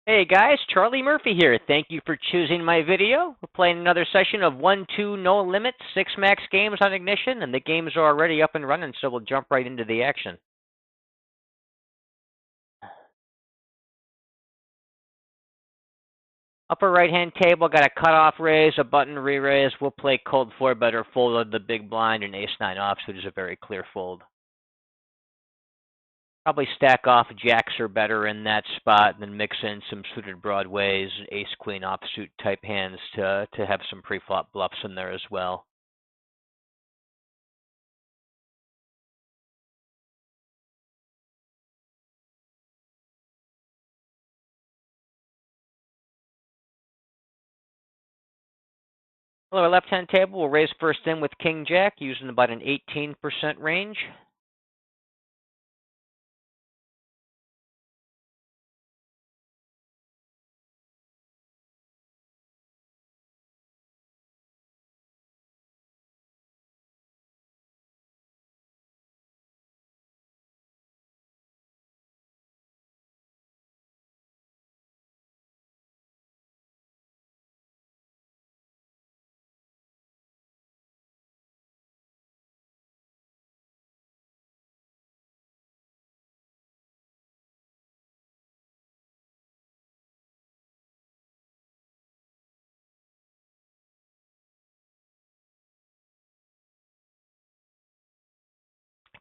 Hey guys, Charlie Murphy here. Thank you for choosing my video. We're playing another session of 1-2 No Limit, 6 max games on Ignition, and the games are already up and running, so we'll jump right into the action. Upper right-hand table, got a cutoff raise, a button re-raise. We'll play cold 4-bet fold of the big blind and ace-9 offsuit is a very clear fold. Probably stack off jacks are better in that spot, and then mix in some suited broadways, ace-queen offsuit type hands to have some pre-flop bluffs in there as well. Lower left-hand table, we'll raise first in with King Jack, using about an 18% range.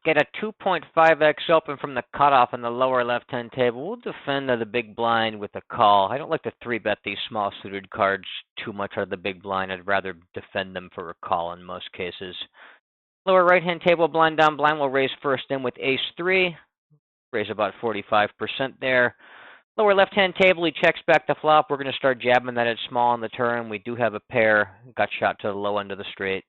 Get a 2.5x open from the cutoff on the lower left-hand table. We'll defend the big blind with a call. I don't like to 3-bet these small suited cards too much out of the big blind. I'd rather defend them for a call in most cases. Lower right-hand table, blind down blind, we'll raise first in with ace-3. Raise about 45% there. Lower left-hand table, he checks back the flop. We're going to start jabbing that at small on the turn. We do have a pair. Got shot to the low end of the straight.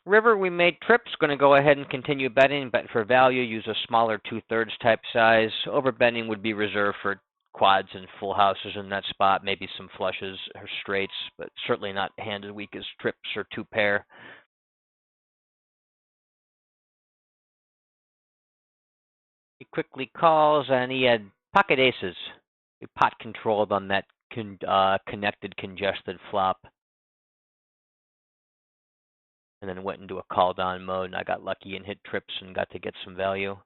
River, we made trips. Going to go ahead and continue betting. Bet for value. Use a smaller 2/3 type size. Overbetting would be reserved for quads and full houses in that spot. Maybe some flushes or straights, but certainly not hands as weak as trips or 2-pair. He quickly calls, and he had pocket aces. He pot controlled on that connected congested flop. And then went into a call down mode, and I got lucky and hit trips and got to get some value.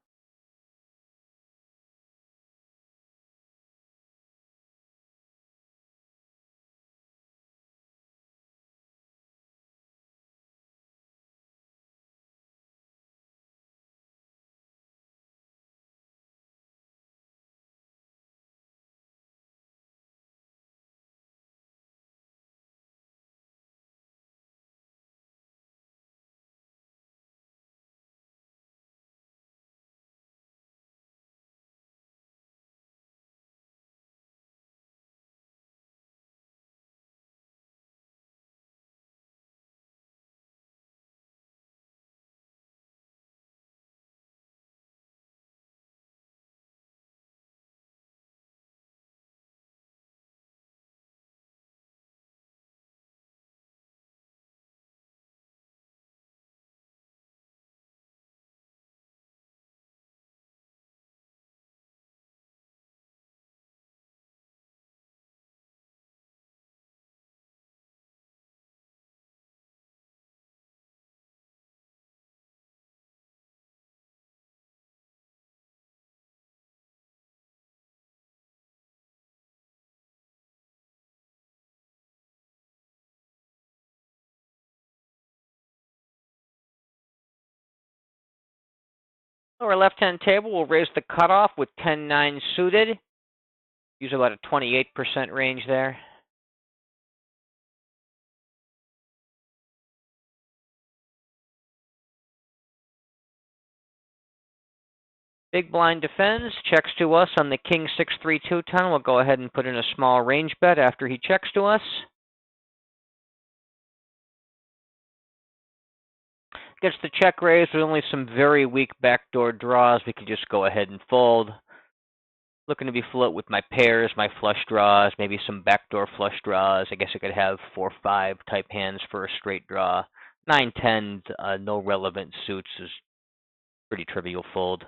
Lower left-hand table, we'll raise the cutoff with 10-9 suited. Use about a 28% range there. Big blind defends, checks to us on the king 6-3-2 ton. We'll go ahead and put in a small range bet after he checks to us. Gets the check raise with only some very weak backdoor draws. We can just go ahead and fold. Looking to be float with my pairs, my flush draws, maybe some backdoor flush draws. I guess I could have 4-5 type hands for a straight draw. 9-10, no relevant suits is pretty trivial fold.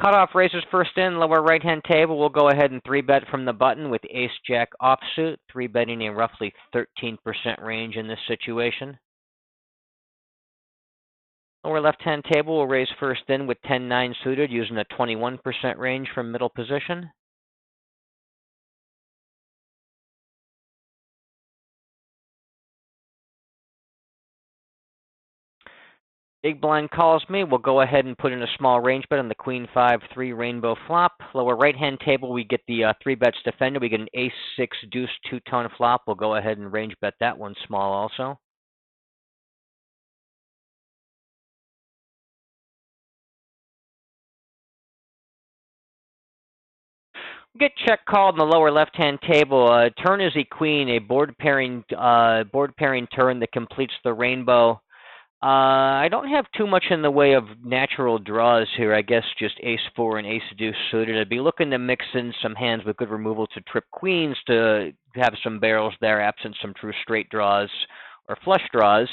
Cutoff raises first in, lower right-hand table. We'll go ahead and 3-bet from the button with ace-jack offsuit, 3-betting a roughly 13% range in this situation. Lower left-hand table will raise first in with 10-9 suited, using a 21% range from middle position. Big blind calls me. We'll go ahead and put in a small range bet on the queen 5-3 rainbow flop. Lower right-hand table, we get the 3-bets defended. We get an ace-6 deuce two-tone flop. We'll go ahead and range bet that one small also. Get check called in the lower left-hand table. Turn is a queen, a board pairing turn that completes the rainbow. I don't have too much in the way of natural draws here. I guess just ace-4 and ace-deuce suited. I'd be looking to mix in some hands with good removal to trip queens to have some barrels there, absent some true straight draws or flush draws.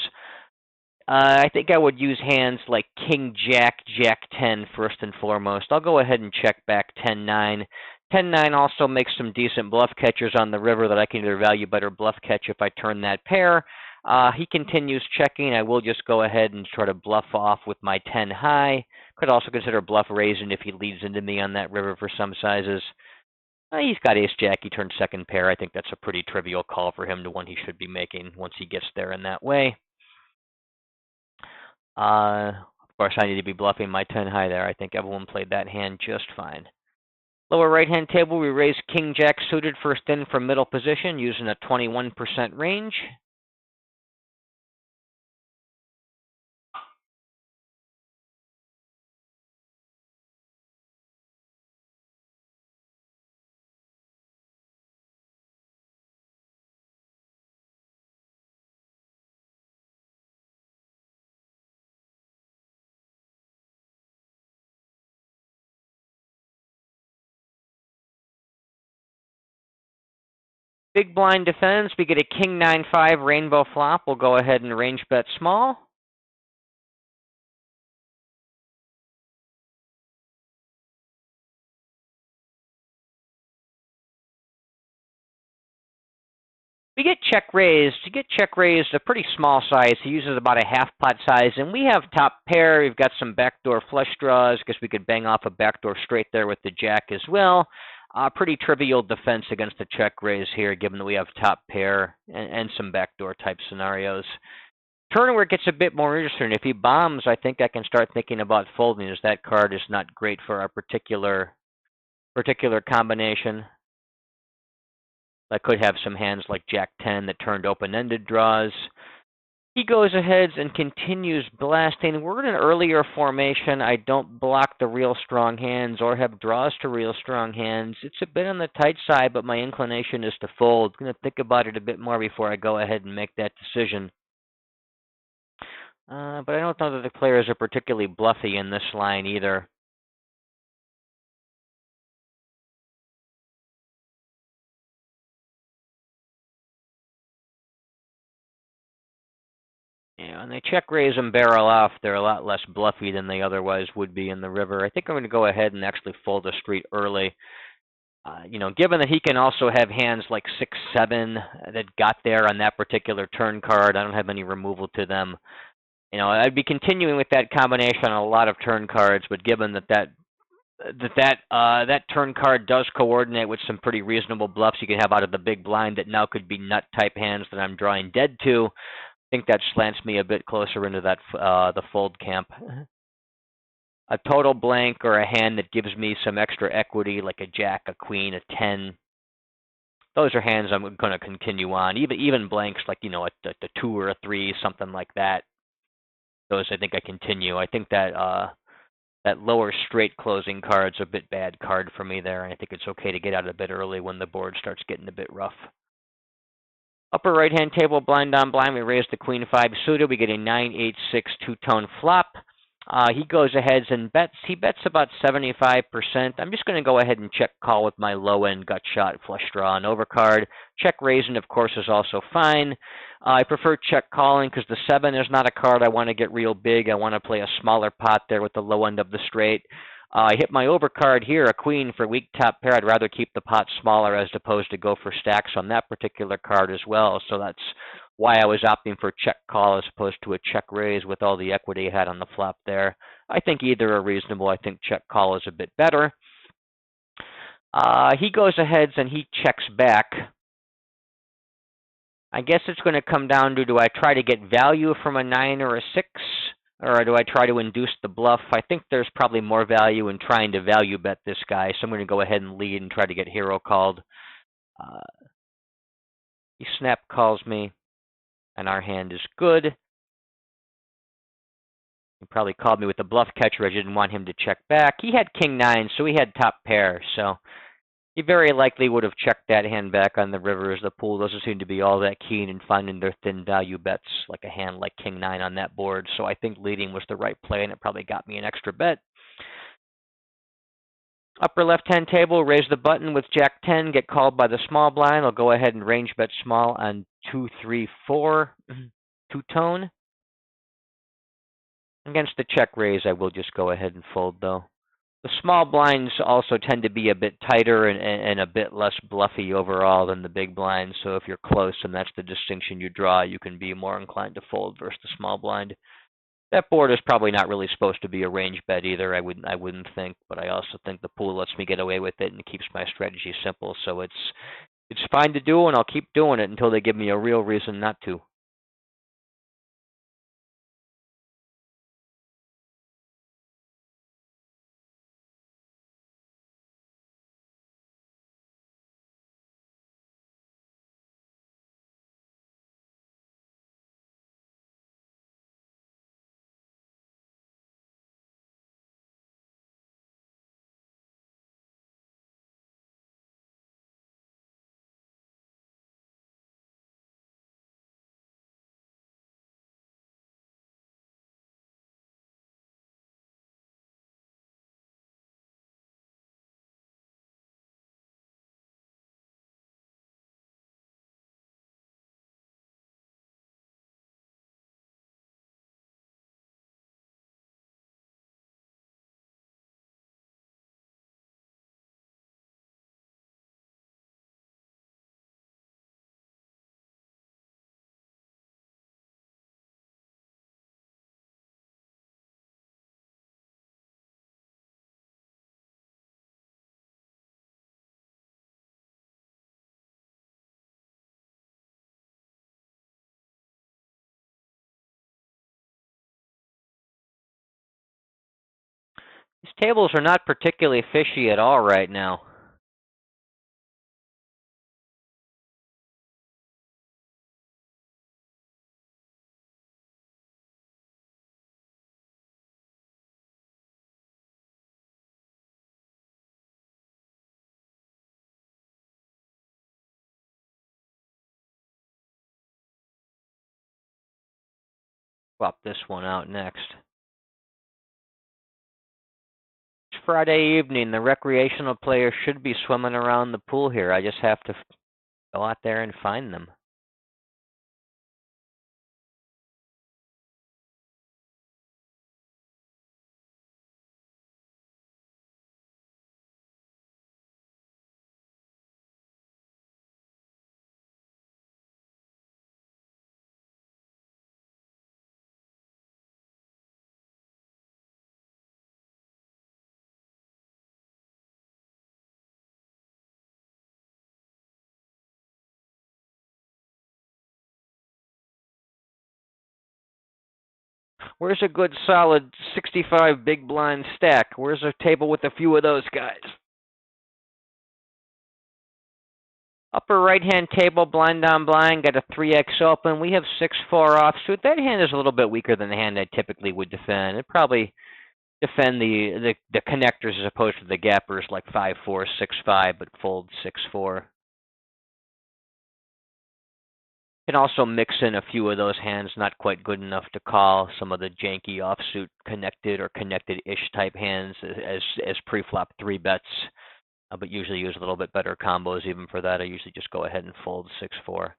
I think I would use hands like king-jack, jack-10 first and foremost. I'll go ahead and check back 10-9. 10-9 also makes some decent bluff catchers on the river that I can either value bet or bluff catch if I turn that pair. He continues checking. I will just go ahead and try to bluff off with my 10 high. Could also consider bluff raising if he leads into me on that river for some sizes. He's got ace-jack. He turned second pair. I think that's a pretty trivial call for him to one he should be making once he gets there in that way. Of course, I need to be bluffing my 10 high there. I think everyone played that hand just fine. Lower right-hand table, we raise king-jack suited first in from middle position using a 21% range. Big blind defends. We get a king 9-5 rainbow flop. We'll go ahead and range bet small. We get check raised. To get check raised, a pretty small size. He uses about a half pot size, and we have top pair. We've got some backdoor flush draws. Guess we could bang off a backdoor straight there with the jack as well. Pretty trivial defense against the check raise here, given that we have top pair and some backdoor type scenarios. Turn where it gets a bit more interesting. If he bombs, I think I can start thinking about folding, as that card is not great for our particular combination. I could have some hands like Jack-10 that turned open-ended draws. He goes ahead and continues blasting. We're in an earlier formation. I don't block the real strong hands or have draws to real strong hands. It's a bit on the tight side, but my inclination is to fold. I'm going to think about it a bit more before I go ahead and make that decision. But I don't know that the players are particularly bluffy in this line either. Yeah, and they check raise and barrel off. They're a lot less bluffy than they otherwise would be in the river. I think I'm going to go ahead and actually fold a street early. Given that he can also have hands like 6-7 that got there on that particular turn card, I don't have any removal to them. I'd be continuing with that combination on a lot of turn cards, but given that turn card does coordinate with some pretty reasonable bluffs you can have out of the big blind that now could be nut type hands that I'm drawing dead to, I think that slants me a bit closer into that the fold camp. A total blank or a hand that gives me some extra equity, like a jack, a queen, a 10. Those are hands I'm going to continue on. Even blanks like a 2 or a 3, something like that. Those I think I continue. I think that that lower straight closing card's a bit bad card for me there, and I think it's okay to get out a bit early when the board starts getting a bit rough. Upper right-hand table, blind on blind, we raise the queen 5 suited. We get a 9-8-6 two-tone flop. He goes ahead and bets. He bets about 75%. I'm just going to go ahead and check call with my low end gut shot flush draw and overcard. Check raising, of course, is also fine. I prefer check calling because the 7 is not a card I want to get real big. I want to play a smaller pot there with the low end of the straight. I hit my overcard here, a queen for weak top pair. I'd rather keep the pot smaller as opposed to go for stacks on that particular card as well. So that's why I was opting for check call as opposed to a check raise with all the equity I had on the flop there. I think either are reasonable. I think check call is a bit better. He goes ahead and he checks back. I guess it's going to come down to, do I try to get value from a 9 or a 6? Or do I try to induce the bluff? I think there's probably more value in trying to value bet this guy. So I'm going to go ahead and lead and try to get hero called. He snap calls me, and our hand is good. He probably called me with the bluff catcher. I didn't want him to check back. He had king 9, so he had top pair. So he very likely would have checked that hand back on the river, as the pool doesn't seem to be all that keen in finding their thin value bets like a hand like king 9 on that board. So I think leading was the right play, and it probably got me an extra bet. Upper left-hand table, raise the button with Jack 10, get called by the small blind. I'll go ahead and range bet small on 2, 3, 4, two-tone. Against the check raise, I will just go ahead and fold, though. The small blinds also tend to be a bit tighter and a bit less bluffy overall than the big blinds. So if you're close and that's the distinction you draw, you can be more inclined to fold versus the small blind. That board is probably not really supposed to be a range bet either. I wouldn't think, but I also think the pool lets me get away with it and keeps my strategy simple. So it's fine to do, and I'll keep doing it until they give me a real reason not to. These tables are not particularly fishy at all right now. Swap this one out next. It's Friday evening. The recreational players should be swimming around the pool here. I just have to go out there and find them. Where's a good solid 65 big blind stack? Where's a table with a few of those guys? Upper right-hand table, blind on blind, got a 3x open. We have 6-4 offsuit. That hand is a little bit weaker than the hand I typically would defend. It'd probably defend the connectors as opposed to the gappers like 5-4, 6-5, but fold 6-4. Can also mix in a few of those hands not quite good enough to call, some of the janky offsuit connected or connected-ish type hands as pre-flop 3-bets, but usually use a little bit better combos even for that. I usually just go ahead and fold 6-4.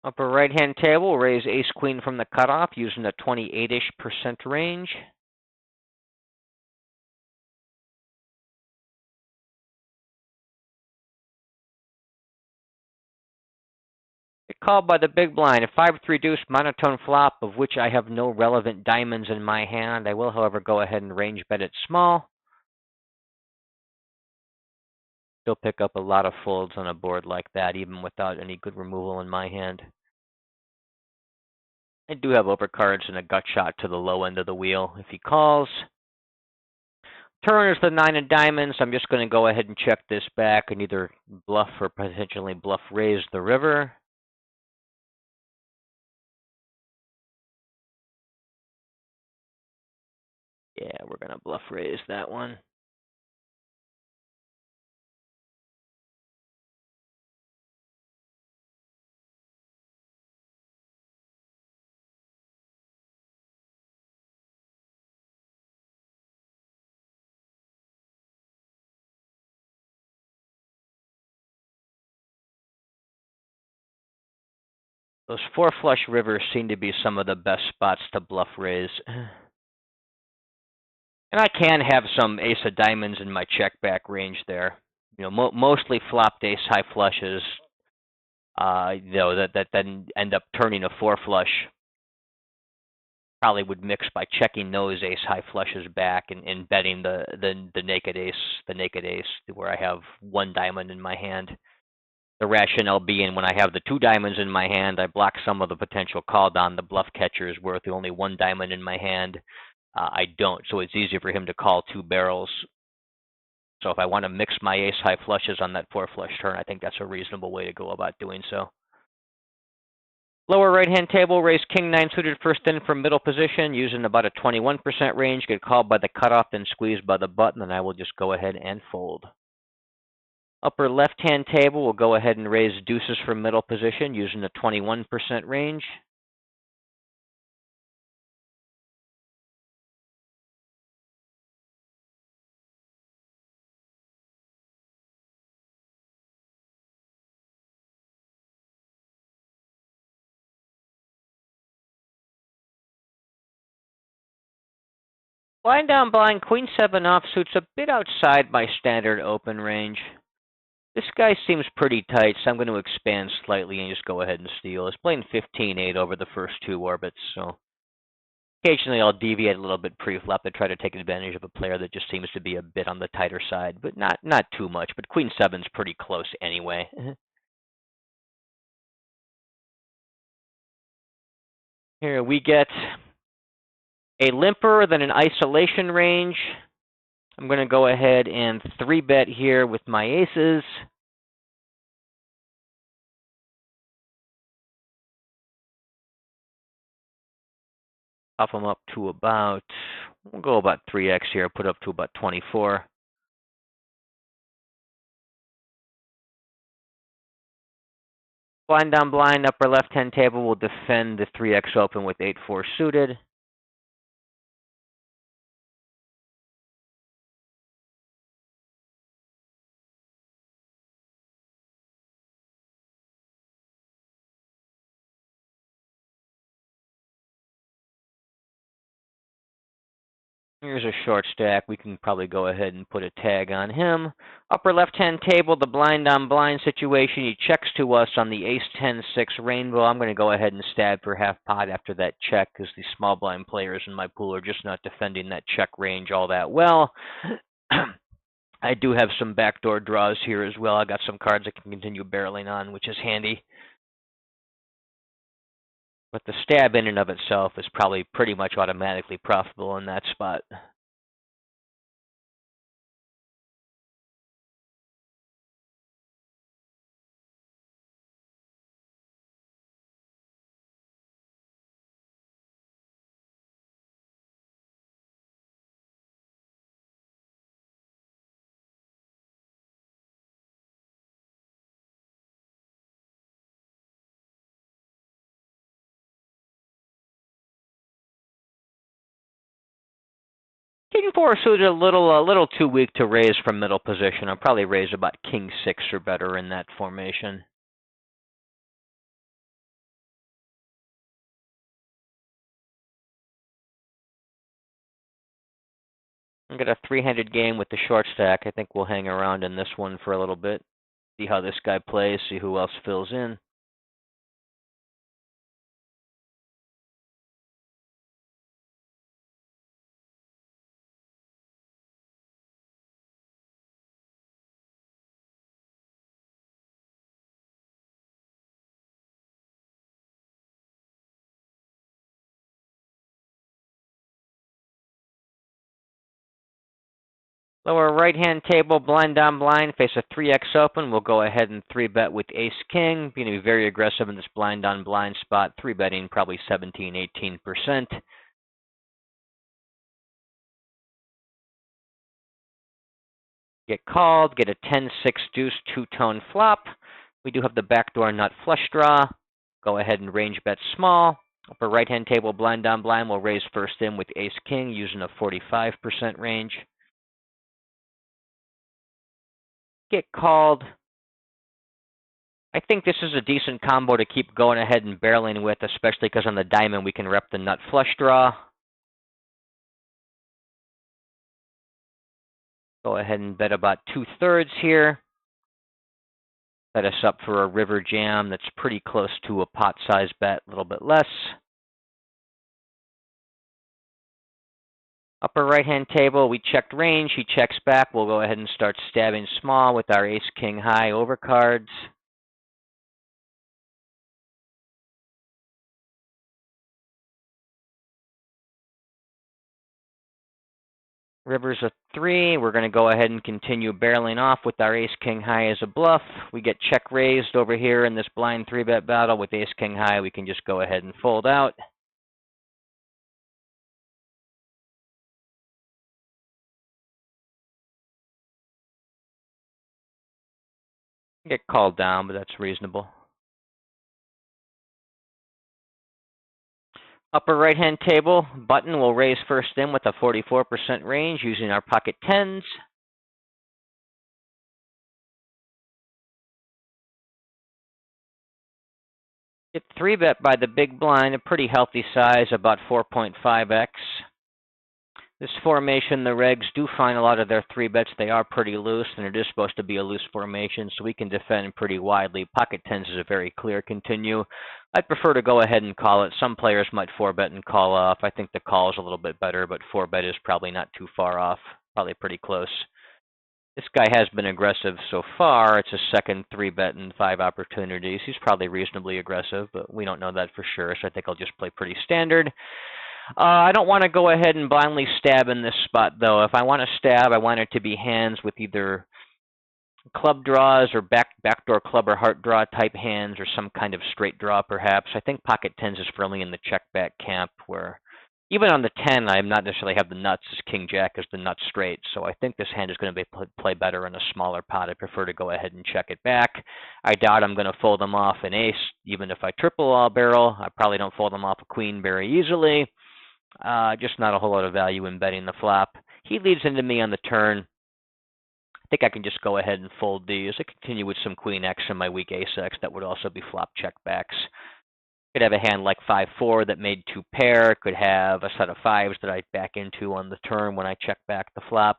Upper right-hand table, raise ace-queen from the cutoff using a 28-ish% range. Get called by the big blind. A 5-3 deuce monotone flop, of which I have no relevant diamonds in my hand. I will, however, go ahead and range bet it small. Still pick up a lot of folds on a board like that, even without any good removal in my hand. I do have overcards and a gut shot to the low end of the wheel if he calls. Turn is the 9 of diamonds. I'm just going to go ahead and check this back and either bluff or potentially bluff raise the river. Yeah, we're going to bluff raise that one. Those 4 flush rivers seem to be some of the best spots to bluff raise. And I can have some ace of diamonds in my check back range there. You know, mostly flopped ace high flushes. You know, that then end up turning a 4 flush. Probably would mix by checking those ace high flushes back and betting the naked ace, where I have 1 diamond in my hand. The rationale being when I have the 2 diamonds in my hand, I block some of the potential call down the bluff catchers, where with only 1 diamond in my hand, I don't. So it's easier for him to call 2 barrels. So if I want to mix my ace high flushes on that 4 flush turn, I think that's a reasonable way to go about doing so. Lower right-hand table, raise king 9 suited first in from middle position using about a 21% range. Get called by the cutoff, then squeezed by the button, and I will just go ahead and fold. Upper left-hand table, we'll go ahead and raise deuces from middle position using a 21% range. Blind down blind, queen 7 offsuit's a bit outside my standard open range. This guy seems pretty tight, so I'm going to expand slightly and just go ahead and steal. It's playing 15-8 over the first 2 orbits, so occasionally I'll deviate a little bit pre-flop to try to take advantage of a player that just seems to be a bit on the tighter side, but not too much. But queen 7's pretty close anyway. Here we get a limper, then an isolation range. I'm going to go ahead and 3-bet here with my aces. Off them up to about, we'll go about 3x here, put up to about 24. Blind down blind, upper left-hand table will defend the 3x open with 8-4 suited. Here's a short stack. We can probably go ahead and put a tag on him. Upper left-hand table, the blind on blind situation. He checks to us on the ace-10-6 rainbow. I'm going to go ahead and stab for half pot after that check because the small blind players in my pool are just not defending that check range all that well. I do have some backdoor draws here as well. I got some cards I can continue barreling on, which is handy. But the stab in and of itself is probably pretty much automatically profitable in that spot. King 4 suited a little too weak to raise from middle position. I'll probably raise about King 6 or better in that formation. I've got a three-handed game with the short stack. I think we'll hang around in this one for a little bit. See how this guy plays, see who else fills in. Lower right-hand table, blind on blind, face a 3x open. We'll go ahead and 3-bet with ace-king. Going to be very aggressive in this blind on blind spot, 3-betting probably 17, 18%. Get called, get a 10-6 deuce two-tone flop. We do have the backdoor nut flush draw. Go ahead and range bet small. Upper right-hand table, blind on blind, we'll raise first in with ace-king using a 45% range. Get called. I think this is a decent combo to keep going ahead and barreling with, especially because on the diamond we can rep the nut flush draw. Go ahead and bet about 2/3 here. Set us up for a river jam that's pretty close to a pot size bet, a little bit less. Upper right-hand table, we checked range. He checks back. We'll go ahead and start stabbing small with our ace-king high overcards. River's a 3. We're going to go ahead and continue barreling off with our ace-king high as a bluff. We get check raised over here in this blind 3-bet battle with ace-king high. We can just go ahead and fold out. Get called down, but that's reasonable. Upper right-hand table, button will raise first in with a 44% range using our pocket 10s. Get 3-bet by the big blind, a pretty healthy size, about 4.5x. This formation, the regs do find a lot of their 3-bets. They are pretty loose, and it is supposed to be a loose formation, so we can defend pretty widely. Pocket 10s is a very clear continue. I'd prefer to go ahead and call it. Some players might 4-bet and call off. I think the call is a little bit better, but 4-bet is probably not too far off, probably pretty close. This guy has been aggressive so far. It's his second 3-bet in 5 opportunities. He's probably reasonably aggressive, but we don't know that for sure, so I think I'll just play pretty standard. I don't want to go ahead and blindly stab in this spot, though. If I want to stab, I want it to be hands with either club draws or backdoor club or heart draw type hands or some kind of straight draw, perhaps. I think pocket 10s is firmly in the check-back camp where even on the 10, I am not necessarily have the nuts as king jack as the nut straight. So I think this hand is going to be play better in a smaller pot. I prefer to go ahead and check it back. I doubt I'm going to fold them off an ace, even if I triple all barrel. I probably don't fold them off a queen very easily. Just not a whole lot of value in betting the flop. He leads into me on the turn. I think I can just go ahead and fold these. I continue with some queen X and my weak ace X. That would also be flop check backs. Could have a hand like 5-4 that made 2 pair. Could have a set of 5s that I back into on the turn when I check back the flop.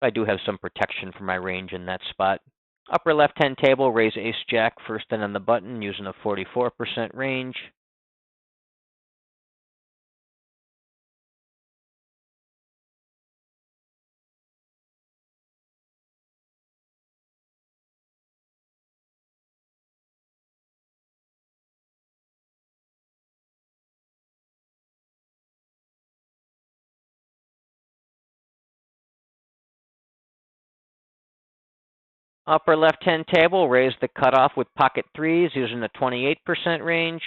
I do have some protection for my range in that spot. Upper left-hand table, raise ace-jack first in on the button using a 44% range. Upper left-hand table, raise the cutoff with pocket threes using a 28% range.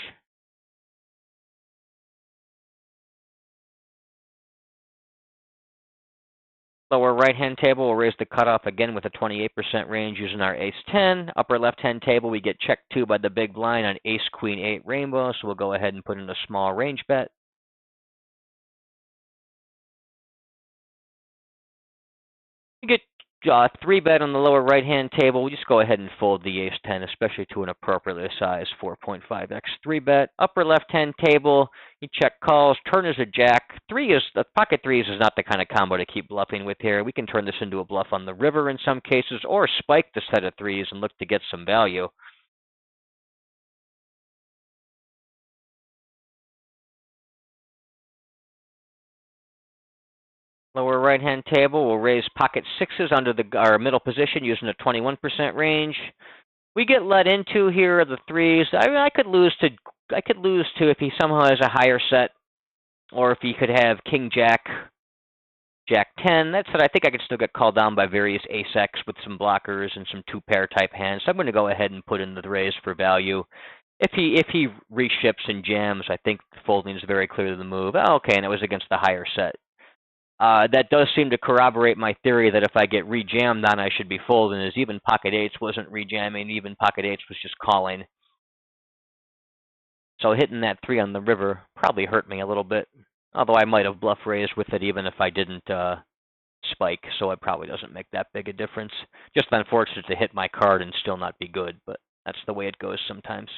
Lower right-hand table, we'll raise the cutoff again with a 28% range using our ace-10. Upper left-hand table, we get checked 2 by the big blind on ace-queen-8 rainbow, so we'll go ahead and put in a small range bet. You get 3-bet on the lower right-hand table. We just go ahead and fold the ace-10, especially to an appropriately sized 4.5x 3-bet. Upper left-hand table, you check calls. Turn is a jack. The pocket threes is not the kind of combo to keep bluffing with here. We can turn this into a bluff on the river in some cases, or spike the set of threes and look to get some value. Lower right-hand table, we'll raise pocket sixes under our middle position using a 21% range. We get let into here the threes. I could lose to if he somehow has a higher set, or if he could have king jack, jack 10. That said, I think I could still get called down by various ace x with some blockers and some 2-pair type hands. So I'm going to go ahead and put in the raise for value. If he reships and jams, I think folding is very clearly the move. Oh, okay, and it was against the higher set. That does seem to corroborate my theory that if I get rejammed on, I should be folding, as even pocket eights wasn't rejamming, even pocket eights was just calling. So hitting that 3 on the river probably hurt me a little bit, although I might have bluff raised with it even if I didn't spike, so it probably doesn't make that big a difference. Just unfortunate to hit my card and still not be good, but that's the way it goes sometimes.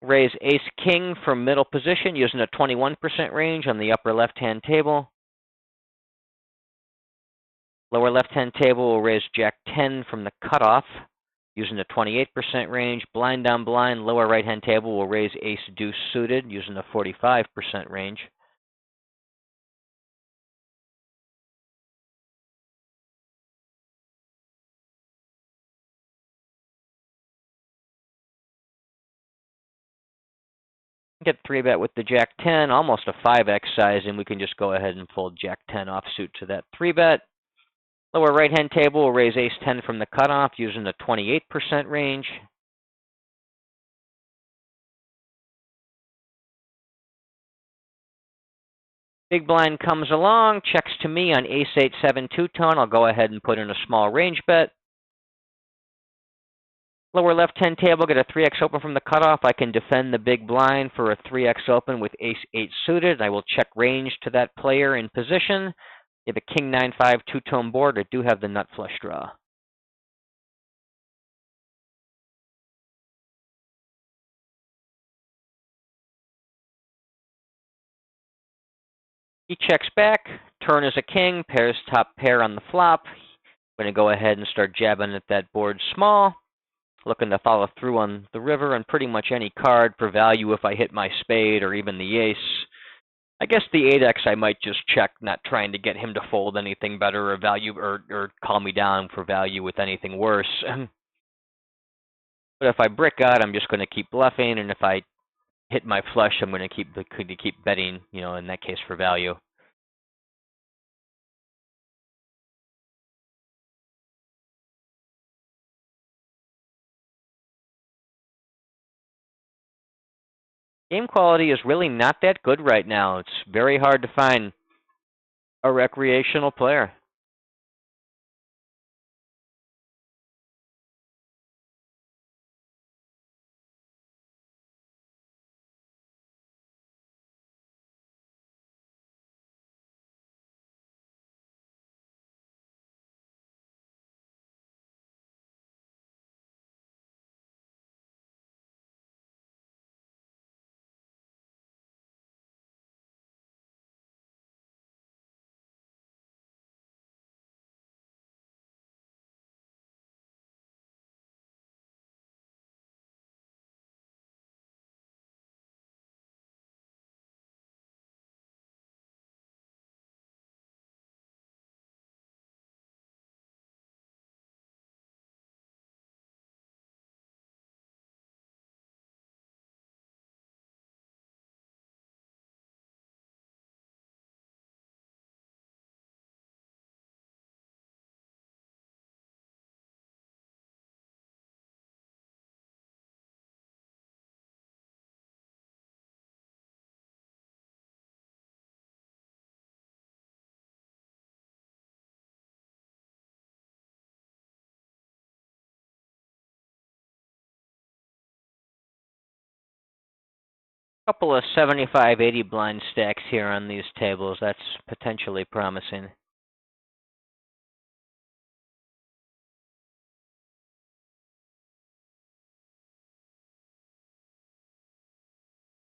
Raise ace-king from middle position using a 21% range on the upper left-hand table. Lower left-hand table will raise jack-10 from the cutoff using a 28% range. Blind down blind. Lower right-hand table will raise ace-deuce suited using a 45% range. Get 3-bet with the jack-10, almost a 5x size, and we can just go ahead and fold jack-10 offsuit to that 3-bet. Lower right-hand table will raise ace-10 from the cutoff using a 28% range. Big blind comes along, checks to me on ace-8, 7 two-tone. I'll go ahead and put in a small range bet. Lower left-hand table, get a 3x open from the cutoff. I can defend the big blind for a 3x open with ace-8 suited. I will check range to that player in position. You have a king 9-5 two-tone board. I do have the nut flush draw. He checks back. Turn is a king. Pairs top pair on the flop. I'm going to go ahead and start jabbing at that board small. Looking to follow through on the river and pretty much any card for value if I hit my spade or even the ace. I guess the 8x I might just check, not trying to get him to fold anything better or value or call me down for value with anything worse. But if I brick out, I'm just going to keep bluffing, and if I hit my flush, I'm going to keep betting, in that case for value. Game quality is really not that good right now. It's very hard to find a recreational player. Couple of 75, 80 blind stacks here on these tables. That's potentially promising.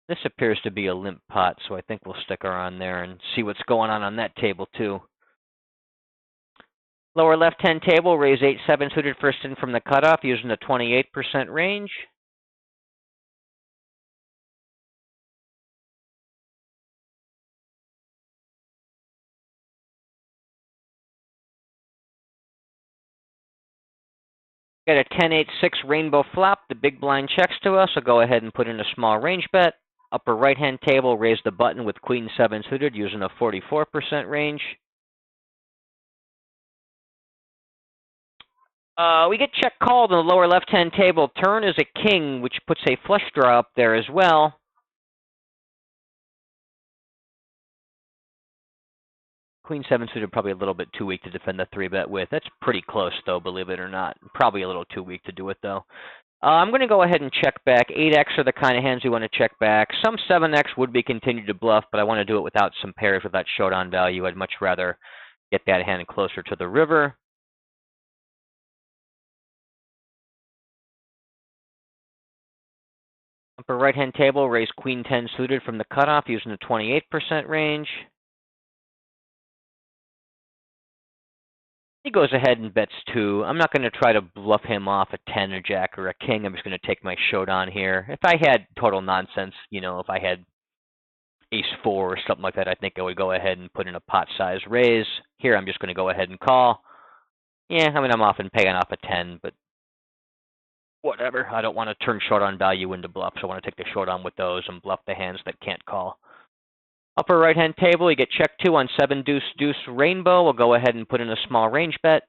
This appears to be a limp pot, so I think we'll stick around there and see what's going on that table too. Lower left-hand table, raise 8-7 suited first in from the cutoff using the 28% range. Got a 10-8-6 rainbow flop. The big blind checks to us, so go ahead and put in a small range bet. Upper right-hand table, raise the button with Queen 7 suited using a 44% range. We get check called on the lower left-hand table. Turn is a king, which puts a flush draw up there as well. Queen 7 suited probably a little bit too weak to defend the 3-bet with. That's pretty close, though, believe it or not. Probably a little too weak to do it, though. I'm going to go ahead and check back. 8x are the kind of hands we want to check back. Some 7x would be continued to bluff, but I want to do it without some pairs with that showdown value. I'd much rather get that hand closer to the river. Upper right-hand table, raise Queen 10 suited from the cutoff using the 28% range. He goes ahead and bets 2. I'm not going to try to bluff him off a 10, a jack, or a king. I'm just going to take my showdown here. If I had total nonsense, if I had ace-4 or something like that, I think I would go ahead and put in a pot-size raise. Here, I'm just going to go ahead and call. Yeah, I mean, I'm often paying off a 10, but whatever. I don't want to turn showdown value into bluffs. I want to take the showdown with those and bluff the hands that can't call. Upper right-hand table, you get check 2 on 7 deuce deuce rainbow. We'll go ahead and put in a small range bet.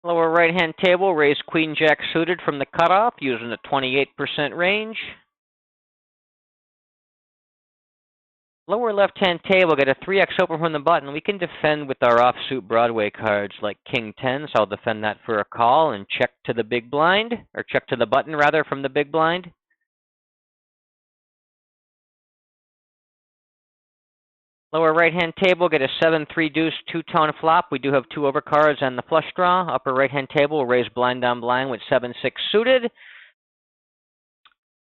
Lower right-hand table, raise Queen Jack suited from the cutoff using the 28% range. Lower left-hand table, get a 3x open from the button. We can defend with our offsuit Broadway cards like King 10, so I'll defend that for a call and check to the big blind, or check to the button rather from the big blind. Lower right-hand table, get a 7-3 deuce two-tone flop. We do have 2 overcards and the flush draw. Upper right-hand table, we'll raise blind on blind with 7-6 suited.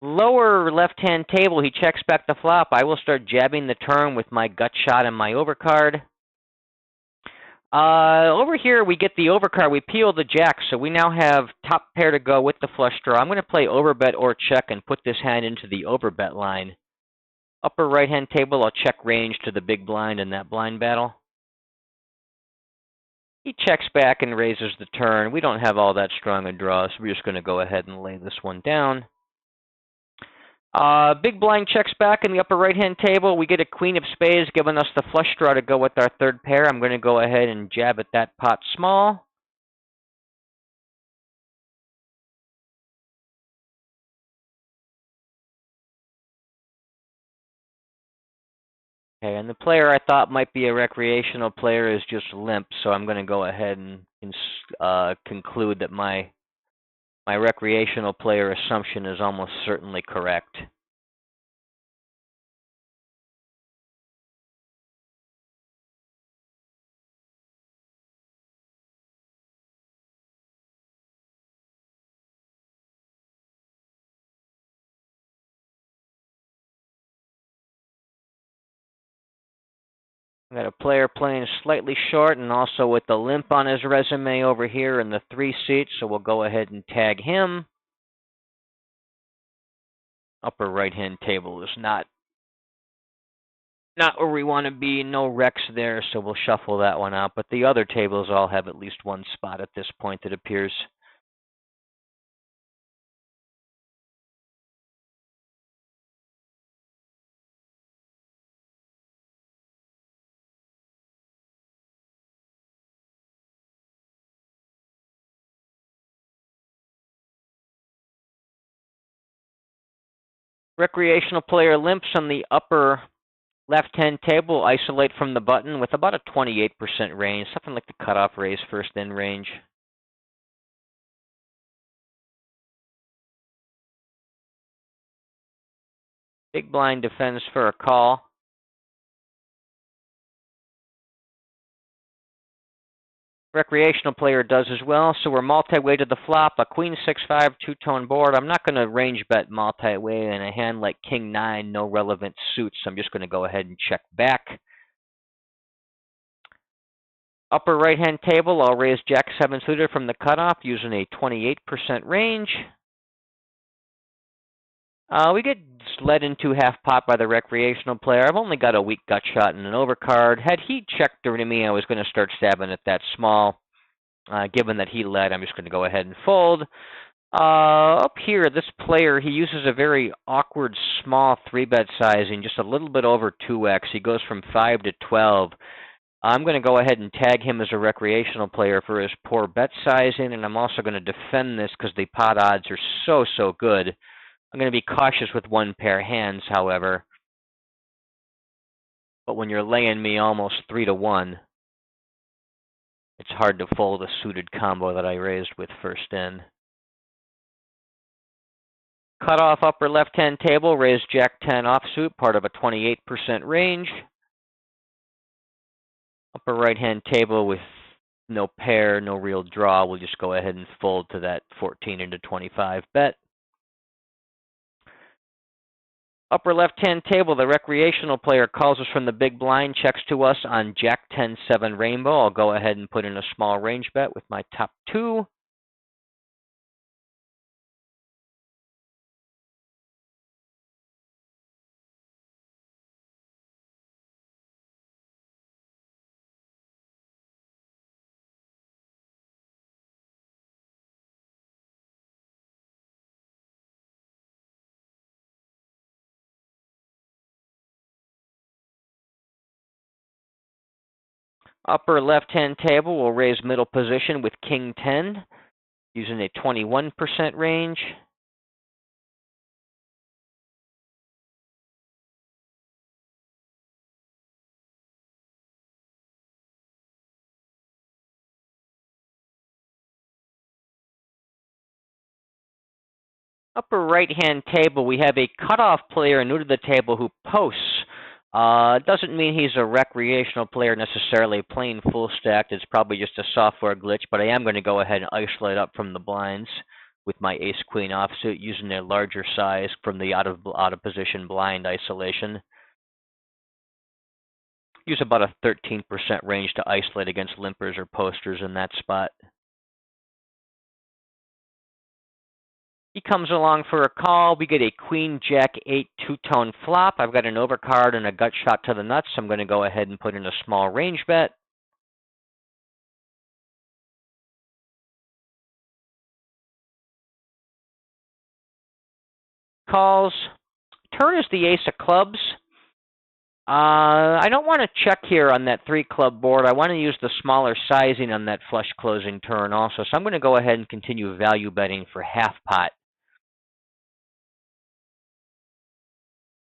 Lower left-hand table, he checks back the flop. I will start jabbing the turn with my gut shot and my overcard. Over here, we get the overcard. We peel the jack, so we now have top pair to go with the flush draw. I'm going to play overbet or check and put this hand into the overbet line. Upper right-hand table, I'll check range to the big blind in that blind battle. He checks back and raises the turn. We don't have all that strong a draw, so we're just going to go ahead and lay this one down. Big blind checks back in the upper right-hand table. We get a queen of spades, giving us the flush draw to go with our third pair. I'm going to go ahead and jab at that pot small. Okay, and the player I thought might be a recreational player is just limp, so I'm going to go ahead and conclude that my recreational player assumption is almost certainly correct. I got a player playing slightly short and also with the limp on his resume over here in the 3 seat, so we'll go ahead and tag him. Upper right-hand table is not where we want to be. No wrecks there, so we'll shuffle that one out. But the other tables all have at least one spot at this point, it appears. Recreational player limps on the upper left-hand table, isolate from the button with about a 28% range, something like the cutoff raise first in range. Big blind defends for a call. Recreational player does as well, so we're multi-way to the flop, a queen 6-5 two-tone board. I'm not going to range bet multi-way in a hand like king 9, no relevant suits. I'm just going to go ahead and check back. Upper right-hand table, I'll raise jack 7 suited from the cutoff using a 28% range. We get led into half pot by the recreational player. I've only got a weak gut shot and an overcard. Had he checked to me, I was going to start stabbing at that small. Given that he led, I'm just going to go ahead and fold. Up here, this player, he uses a very awkward small 3-bet sizing, just a little bit over 2x. He goes from 5 to 12. I'm going to go ahead and tag him as a recreational player for his poor bet sizing, and I'm also going to defend this because the pot odds are so good. I'm going to be cautious with one pair hands, however. But when you're laying me almost 3 to 1, it's hard to fold a suited combo that I raised with first in. Cut off upper left-hand table, raise jack 10 offsuit, part of a 28% range. Upper right-hand table with no pair, no real draw, we'll just go ahead and fold to that 14 into 25 bet. Upper left-hand table, the recreational player calls us from the big blind, checks to us on jack 10-7 rainbow. I'll go ahead and put in a small range bet with my top 2. Upper left-hand table, we'll raise middle position with king 10, using a 21% range. Upper right-hand table, we have a cutoff player new to the table who posts. Doesn't mean he's a recreational player necessarily playing full stacked. It's probably just a software glitch, but I am going to go ahead and isolate up from the blinds with my ace-queen offsuit using a larger size from the out of position blind isolation. Use about a 13% range to isolate against limpers or posters in that spot. He comes along for a call. We get a queen jack 8 two-tone flop. I've got an overcard and a gut shot to the nuts. I'm going to go ahead and put in a small range bet. Calls. Turn is the ace of clubs. I don't want to check here on that 3-club board. I want to use the smaller sizing on that flush closing turn also. So I'm going to go ahead and continue value betting for half pot.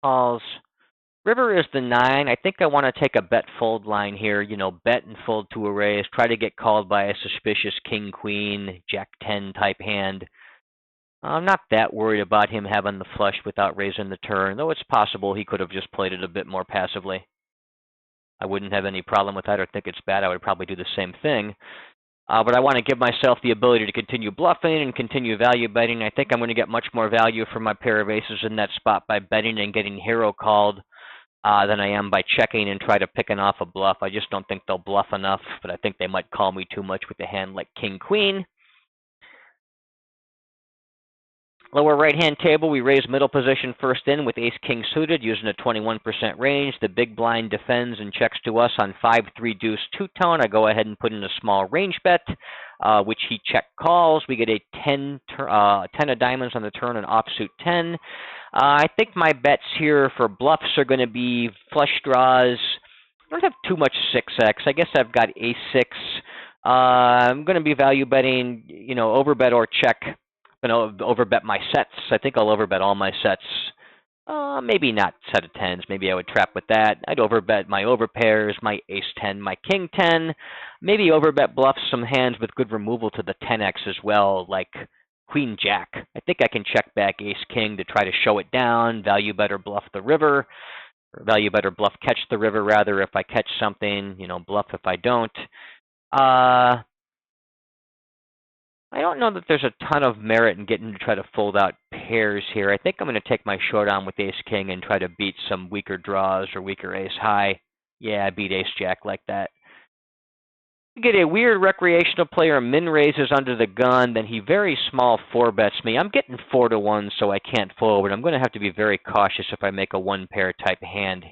Calls. River is the 9. I think I want to take a bet fold line here. You know, bet and fold to a raise. Try to get called by a suspicious king, queen, jack 10 type hand. I'm not that worried about him having the flush without raising the turn, though it's possible he could have just played it a bit more passively. I wouldn't have any problem with that or think it's bad. I would probably do the same thing. But I want to give myself the ability to continue bluffing and continue value betting. I think I'm going to get much more value for my pair of aces in that spot by betting and getting hero called than I am by checking and try to picking off a bluff. I just don't think they'll bluff enough, but I think they might call me too much with a hand like king, queen. Lower right-hand table, we raise middle position first in with ace-king suited using a 21% range. The big blind defends and checks to us on 5-3 deuce two-tone. I go ahead and put in a small range bet, which he check calls. We get a 10 of diamonds on the turn and offsuit 10. I think my bets here for bluffs are going to be flush draws. I don't have too much 6x. I guess I've got ace-6. I'm going to be value betting, you know, overbet or check. I'm going to overbet my sets. I think I'll overbet all my sets. Maybe not set of 10s. Maybe I would trap with that. I'd overbet my overpairs, my ace-10, my king-10. Maybe overbet bluffs some hands with good removal to the 10x as well, like queen-jack. I think I can check back ace-king to try to show it down, value better bluff the river, or value better bluff catch the river, rather, if I catch something, you know, bluff if I don't. I don't know that there's a ton of merit in getting to try to fold out pairs here. I think I'm going to take my short on with ace-king and try to beat some weaker draws or weaker ace-high. Yeah, I beat ace-jack like that. You get a weird recreational player min raises under the gun, then he very small 4-bets me. I'm getting 4-1, so I can't fold, but I'm going to have to be very cautious if I make a one-pair type hand.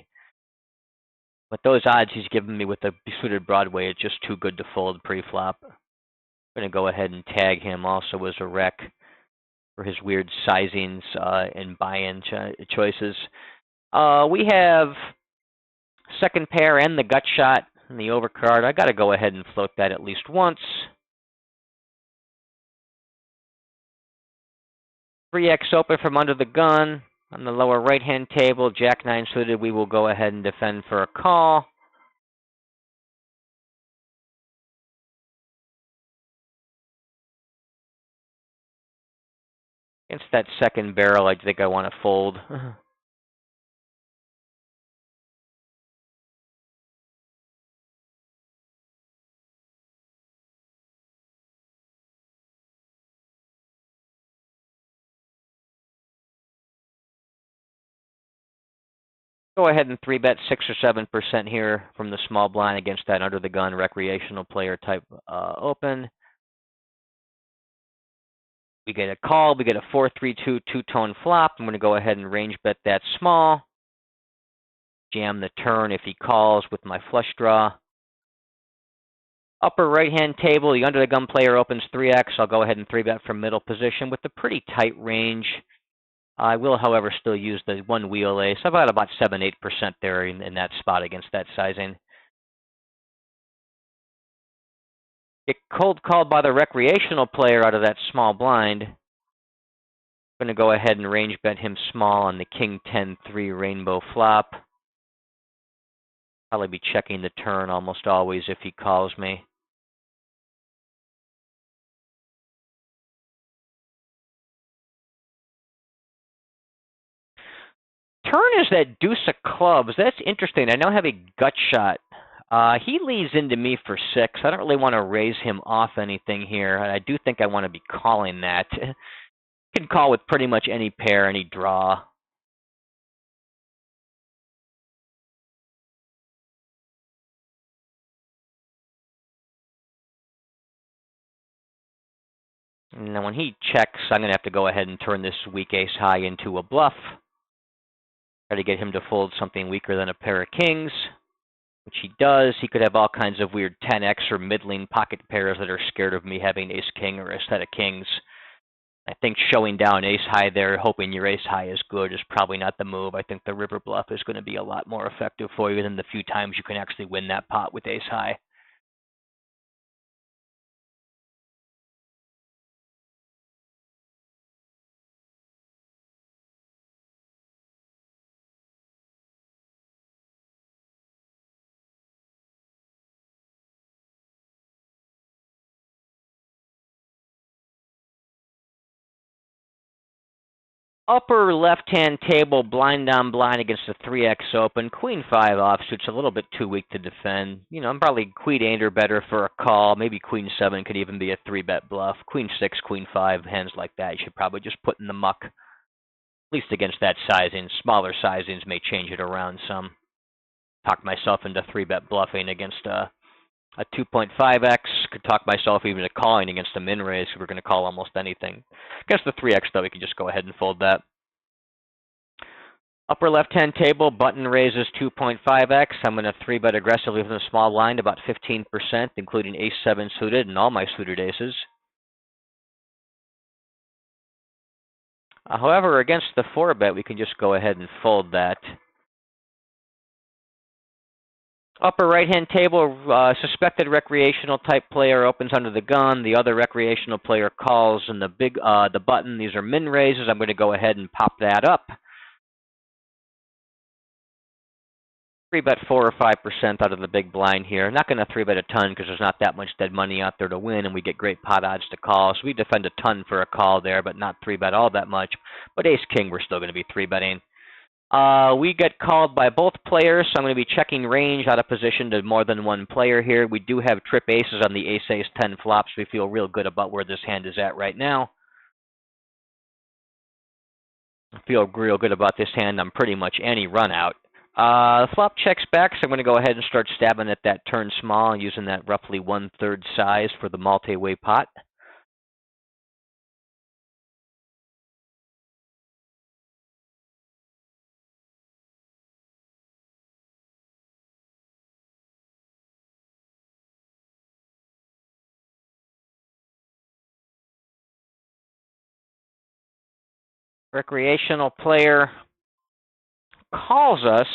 But those odds he's given me with the suited Broadway, it's just too good to fold pre-flop. I'm going to go ahead and tag him also as a rec for his weird sizings and buy-in choices. We have second pair and the gut shot and the overcard. I got to go ahead and float that at least once. 3x open from under the gun. On the lower right-hand table, jack 9 suited, we will go ahead and defend for a call. Against that second barrel, I think I want to fold. Go ahead and 3-bet 6 or 7% here from the small blind against that under the gun recreational player type open. We get a call. We get a 4-3-2 two-tone flop. I'm going to go ahead and range bet that small. Jam the turn if he calls with my flush draw. Upper right-hand table, the under the gun player opens 3x. I'll go ahead and 3-bet from middle position with a pretty tight range. I will, however, still use the one wheel ace. I've got about 7-8% there in that spot against that sizing. Get cold called by the recreational player out of that small blind. I'm going to go ahead and range bet him small on the king 10-3 rainbow flop. Probably be checking the turn almost always if he calls me. Turn is that deuce of clubs. That's interesting. I now have a gut shot. He leads into me for 6. I don't really want to raise him off anything here. I do think I want to be calling that. Can call with pretty much any pair, any draw. Now when he checks, I'm going to have to go ahead and turn this weak ace high into a bluff. Try to get him to fold something weaker than a pair of kings, which he does. He could have all kinds of weird 10x or middling pocket pairs that are scared of me having ace-king or a set of kings. I think showing down ace high there, hoping your ace high is good, is probably not the move. I think the river bluff is going to be a lot more effective for you than the few times you can actually win that pot with ace high. Upper left-hand table, blind on blind against the 3x open. Queen 5 offsuit's a little bit too weak to defend. You know, I'm probably queen 8 or better for a call. Maybe queen 7 could even be a 3-bet bluff. Queen 6, queen 5, hands like that, you should probably just put in the muck. At least against that sizing. Smaller sizings may change it around some. Talk myself into 3-bet bluffing against a 2.5x. Could talk myself even to calling against a min raise. We're going to call almost anything. Against the 3x, though, we can just go ahead and fold that. Upper left-hand table, button raises 2.5x. I'm going to 3-bet aggressively from the small blind, about 15%, including ace-7 suited and all my suited aces. However, against the 4-bet, we can just go ahead and fold that. Upper right-hand table, suspected recreational type player opens under the gun. The other recreational player calls, and the button. These are min raises. I'm going to go ahead and pop that up. 3-bet 4 or 5% out of the big blind here. Not going to 3-bet a ton because there's not that much dead money out there to win, and we get great pot odds to call. So we defend a ton for a call there, but not 3-bet all that much. But ace-king, we're still going to be 3-betting. We get called by both players, so I'm going to be checking range out of position to more than one player here. We do have trip aces on the ace-ace-10 flops. We feel real good about where this hand is at right now. I feel real good about this hand on pretty much any run out. Flop checks back, so I'm going to go ahead and start stabbing at that turn small, using that roughly 1/3 size for the multi-way pot. Recreational player calls us.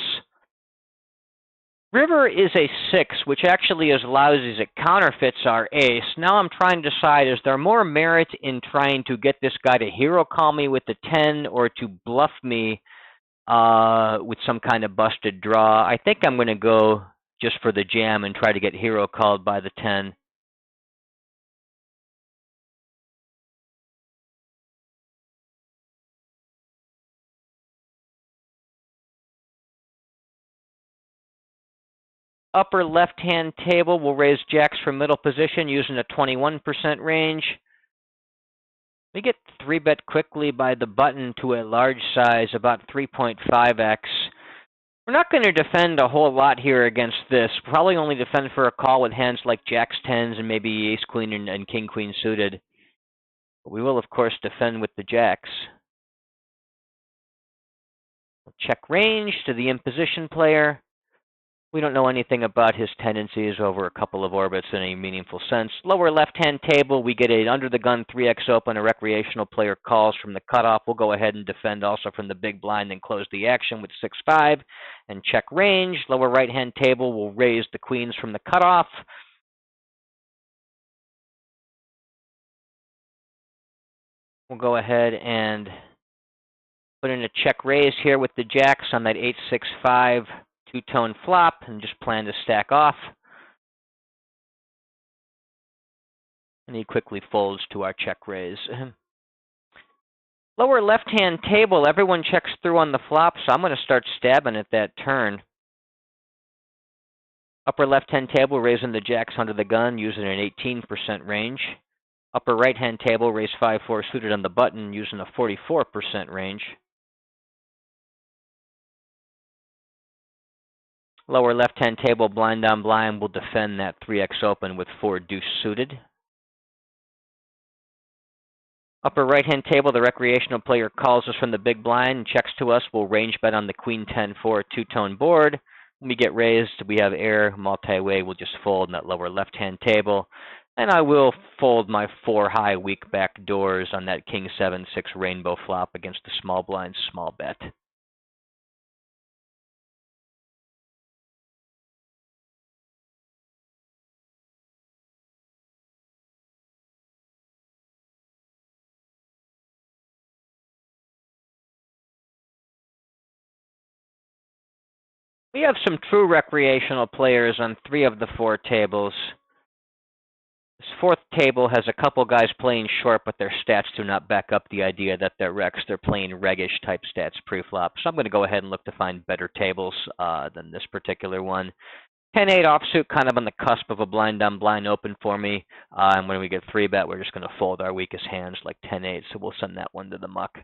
River is a 6, which actually is lousy as it counterfeits our ace. Now I'm trying to decide, is there more merit in trying to get this guy to hero call me with the 10 or to bluff me with some kind of busted draw? I think I'm going to go just for the jam and try to get hero called by the 10. Upper left-hand table, we'll raise jacks from middle position using a 21% range. We get 3-bet quickly by the button to a large size, about 3.5x. We're not going to defend a whole lot here against this. Probably only defend for a call with hands like jacks, 10s, and maybe ace-queen and king-queen suited. But we will, of course, defend with the jacks. We'll check range to the in-position player. We don't know anything about his tendencies over a couple of orbits in any meaningful sense. Lower left-hand table, we get an under-the-gun 3x open. A recreational player calls from the cutoff. We'll go ahead and defend also from the big blind and close the action with 6-5 and check range. Lower right-hand table, we'll raise the queens from the cutoff. We'll go ahead and put in a check raise here with the jacks on that 8-6-5 two-tone flop and just plan to stack off. And he quickly folds to our check raise. Lower left-hand table, everyone checks through on the flop, so I'm going to start stabbing at that turn. Upper left-hand table, raising the jacks under the gun, using an 18% range. Upper right-hand table, raise 5-4 suited on the button, using a 44% range. Lower left-hand table, blind on blind, will defend that 3x open with 4 deuce suited. Upper right-hand table, the recreational player calls us from the big blind and checks to us. We'll range bet on the queen 10-4 two-tone board. When we get raised, we have air, multi-way, we'll just fold in that lower left-hand table. And I will fold my 4 high weak back doors on that king 7-6 rainbow flop against the small blind small bet. We have some true recreational players on 3 of the 4 tables. This 4th table has a couple guys playing short, but their stats do not back up the idea that they're Rex. They're playing Regish type stats pre-flop. So I'm going to go ahead and look to find better tables than this particular one. 10-8 offsuit, kind of on the cusp of a blind down blind open for me. And when we get 3-bet, we're just going to fold our weakest hands like 10-8. So we'll send that one to the muck.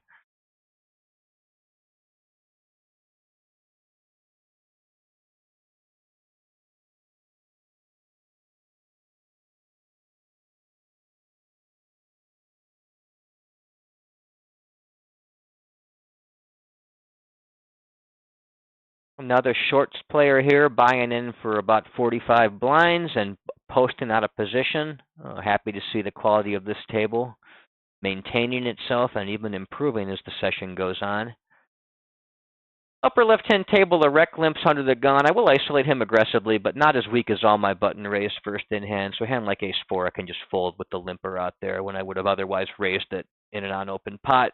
Another shorts player here, buying in for about 45 blinds and posting out of position. Happy to see the quality of this table maintaining itself and even improving as the session goes on. Upper left-hand table, the rec limps under the gun. I will isolate him aggressively, but not as weak as all my button raised first in hand. So a hand like ace-4, I can just fold with the limper out there when I would have otherwise raised it in an unopened pot.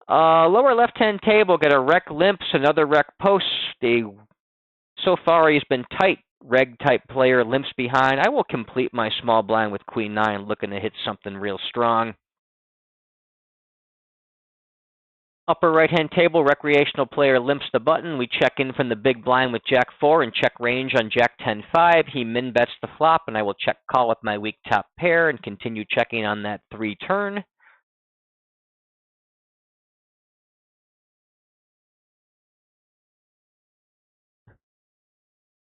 Lower left-hand table, get a rec limps, another rec post. So far, he's been tight. Reg-type player limps behind. I will complete my small blind with queen 9, looking to hit something real strong. Upper right-hand table, recreational player limps the button. We check in from the big blind with jack 4 and check range on jack 10-5. He min-bets the flop, and I will check call with my weak top pair and continue checking on that 3 turn.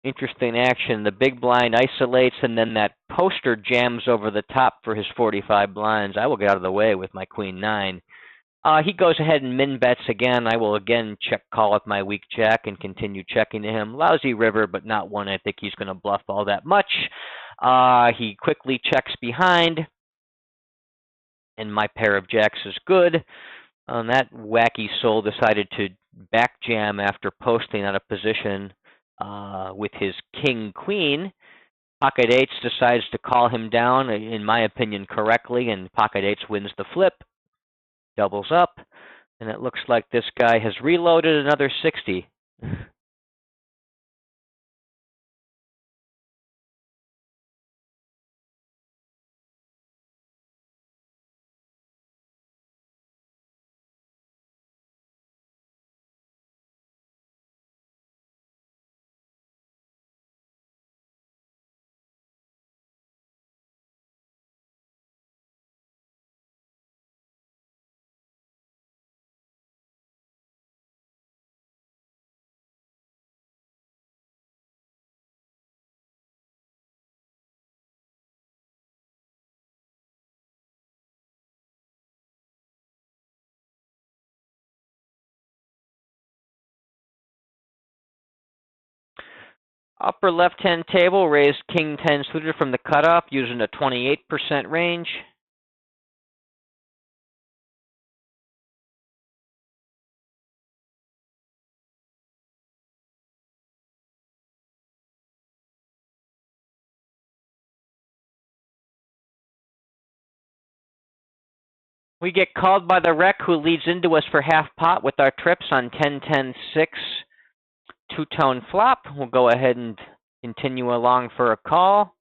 Interesting action. The big blind isolates, and then that poster jams over the top for his 45 blinds. I will get out of the way with my queen 9. He goes ahead and min-bets again. I will again check call with my weak jack and continue checking to him. Lousy river, but not one I think he's going to bluff all that much. He quickly checks behind, and my pair of jacks is good. That wacky soul decided to back jam after posting out of position with his king-queen. Pocket eights decides to call him down, in my opinion, correctly, and pocket eights wins the flip. Doubles up, and it looks like this guy has reloaded another 60. Upper left-hand table, raised king 10 suited from the cutoff using a 28% range. We get called by the rec, who leads into us for half pot with our trips on 10-10-6 two-tone flop. We'll go ahead and continue along for a call.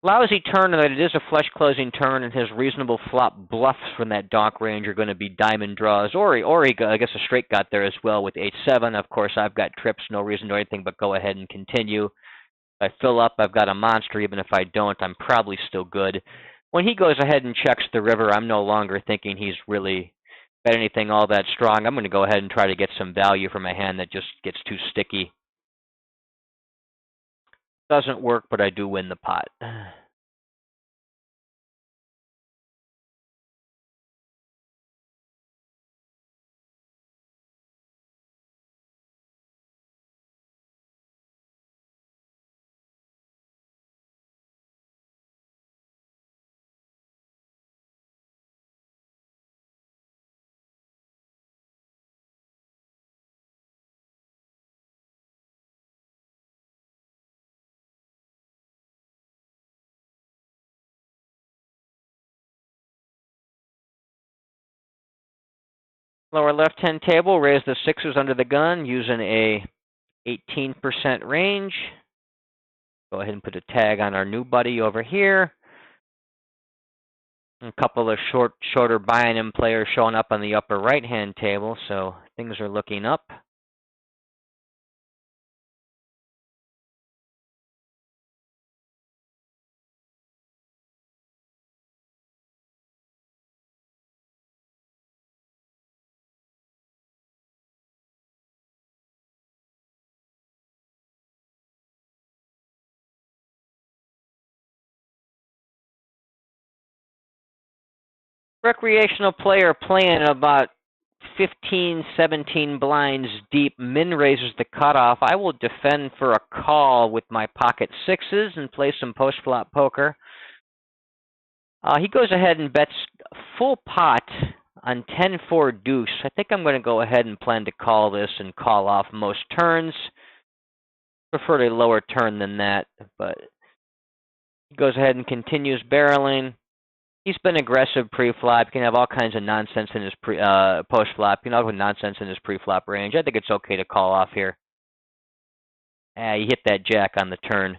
Lousy turn, that it is a flush closing turn, and his reasonable flop bluffs from that donk range are going to be diamond draws, or I guess a straight got there as well with 8-7. Of course, I've got trips, no reason to do anything but go ahead and continue. If I fill up, I've got a monster. Even if I don't, I'm probably still good. When he goes ahead and checks the river, I'm no longer thinking he's really bet anything all that strong. I'm going to go ahead and try to get some value from a hand that just gets too sticky. Doesn't work, but I do win the pot. Lower left-hand table, raise the sixes under the gun using a 18% range. Go ahead and put a tag on our new buddy over here. A couple of shorter buy-in players showing up on the upper right-hand table, so things are looking up. Recreational player playing about 15, 17 blinds deep, min raises the cutoff. I will defend for a call with my pocket sixes and play some post-flop poker. He goes ahead and bets full pot on 10-4 deuce. I think I'm going to go ahead and plan to call this and call off most turns. Prefer a lower turn than that, but he goes ahead and continues barreling. He's been aggressive pre-flop. You can have all kinds of nonsense in his post-flop. You know, with nonsense in his pre-flop range. I think it's okay to call off here. You hit that jack on the turn.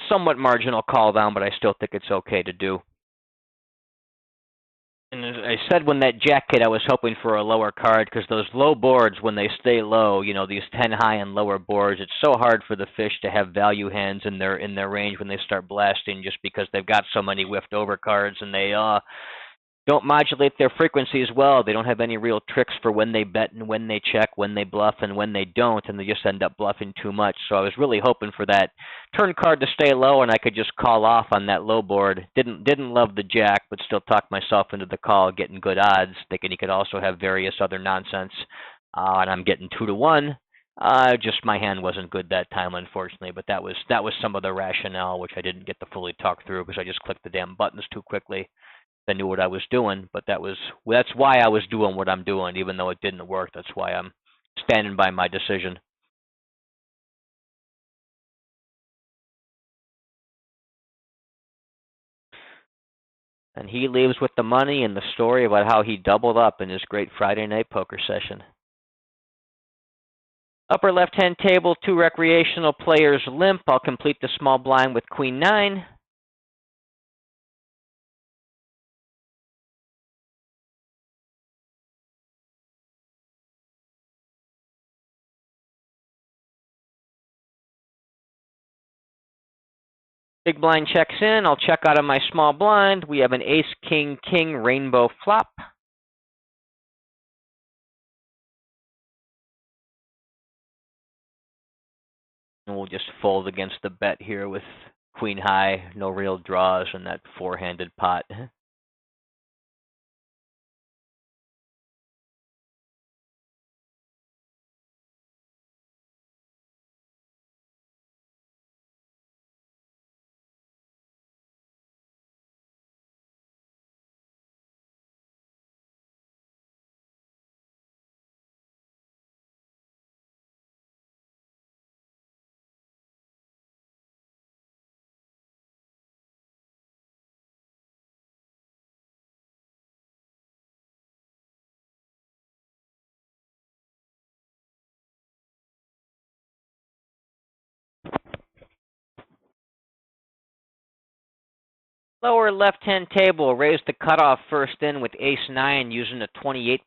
Somewhat marginal call down, but I still think it's okay to do. And as I said, when that jack hit, I was hoping for a lower card because those low boards, when they stay low, you know, these 10 high and lower boards, it's so hard for the fish to have value hands in their range when they start blasting, just because they've got so many whiffed over cards and they don't modulate their frequency as well. They don't have any real tricks for when they bet and when they check, when they bluff and when they don't, and they just end up bluffing too much. So I was really hoping for that turn card to stay low and I could just call off on that low board. Didn't love the jack, but still talked myself into the call, getting good odds, thinking he could also have various other nonsense. And I'm getting 2-1. Just my hand wasn't good that time, unfortunately, but that was some of the rationale, which I didn't get to fully talk through because I just clicked the damn buttons too quickly. I knew what I was doing, but that's why I was doing what I'm doing, even though it didn't work. That's why I'm standing by my decision. And he leaves with the money and the story about how he doubled up in his great Friday night poker session. Upper left-hand table, 2 recreational players limp. I'll complete the small blind with Queen 9. Big blind checks in. I'll check out of my small blind. We have an ace, king, king, rainbow flop. And we'll just fold against the bet here with queen high, no real draws, and that 4-handed pot. Lower left-hand table, raise the cutoff first in with ace-9 using a 28%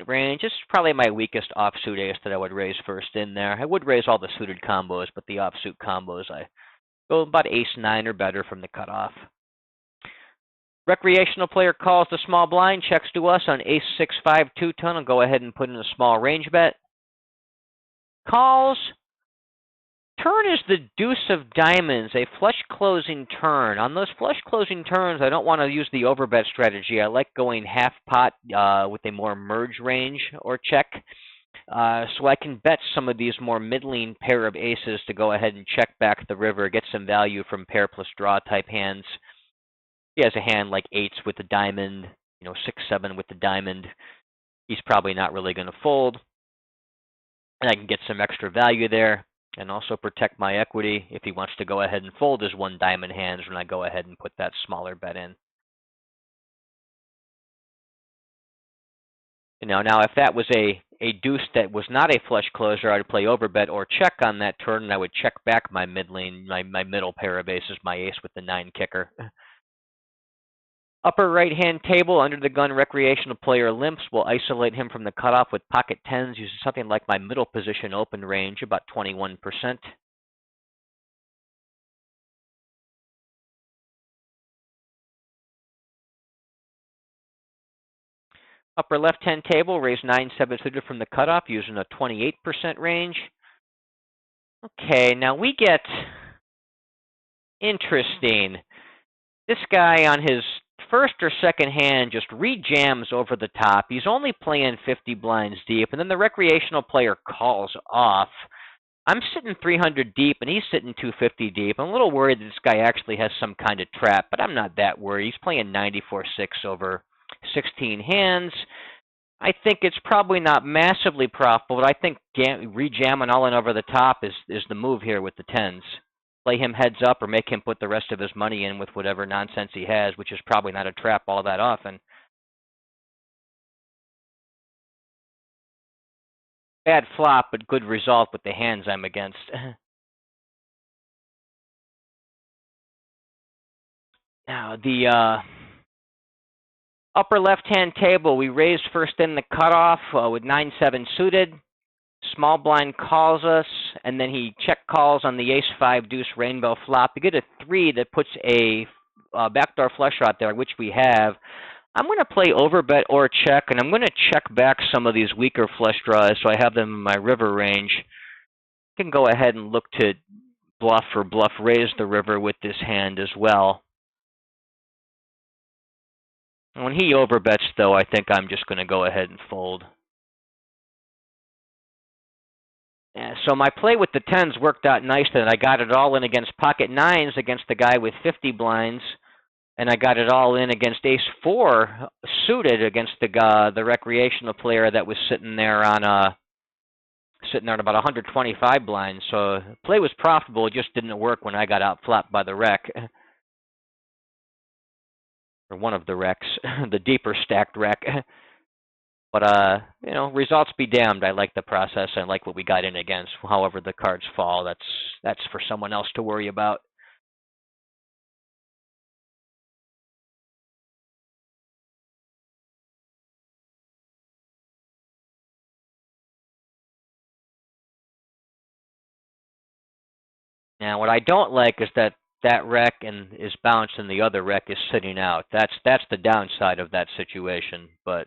range. This is probably my weakest offsuit ace that I would raise first in there. I would raise all the suited combos, but the offsuit combos, I go about ace-9 or better from the cutoff. Recreational player calls the small blind, checks to us on ace-6-5 two-tone. I'll go ahead and put in a small range bet. Calls. Turn is the deuce of diamonds, a flush closing turn. On those flush closing turns, I don't want to use the overbet strategy. I like going half pot with a more merge range or check. So I can bet some of these more middling pair of aces to go ahead and check back the river, get some value from pair plus draw type hands. He has a hand like 8s with the diamond, 6-7 with the diamond. He's probably not really going to fold. And I can get some extra value there and also protect my equity if he wants to go ahead and fold his 1 diamond hands when I go ahead and put that smaller bet in. Now if that was a deuce that was not a flush closer, I'd play overbet or check on that turn, and I would check back my mid lane, my middle pair of aces, my ace with the 9 kicker. Upper right-hand table, under the gun recreational player limps. Will isolate him from the cutoff with pocket 10s, using something like my middle position open range, about 21%. Upper left-hand table, raise 9-7 suited from the cutoff, using a 28% range. Okay, now we get interesting. This guy on his first or second hand just rejams over the top. He's only playing 50 blinds deep, and then the recreational player calls off. I'm sitting 300 deep, and he's sitting 250 deep. I'm a little worried that this guy actually has some kind of trap, but I'm not that worried. He's playing 94-6 over 16 hands. I think it's probably not massively profitable, but I think rejamming all in over the top is the move here with the 10s. Play him heads up or make him put the rest of his money in with whatever nonsense he has, which is probably not a trap all that often. Bad flop, but good result with the hands I'm against. Now, the upper left-hand table, we raised first in the cutoff with 9-7 suited. Small blind calls us, and then he check calls on the ace-5 deuce rainbow flop. You get a 3 that puts a backdoor flush out there, which we have. I'm going to play overbet or check, and I'm going to check back some of these weaker flush draws so I have them in my river range. I can go ahead and look to bluff or bluff raise the river with this hand as well. When he overbets, though, I think I'm just going to go ahead and fold. Yeah, so my play with the 10s worked out nicely, and I got it all in against pocket 9s against the guy with 50 blinds, and I got it all in against ace-4 suited against the recreational player that was sitting there on about 125 blinds. So the play was profitable, it just didn't work when I got outflapped by the rec. Or one of the recs, the deeper stacked rec. But, results be damned. I like the process. I like what we got in against. However the cards fall, that's for someone else to worry about. Now, what I don't like is that rec is bounced and the other rec is sitting out. That's the downside of that situation. But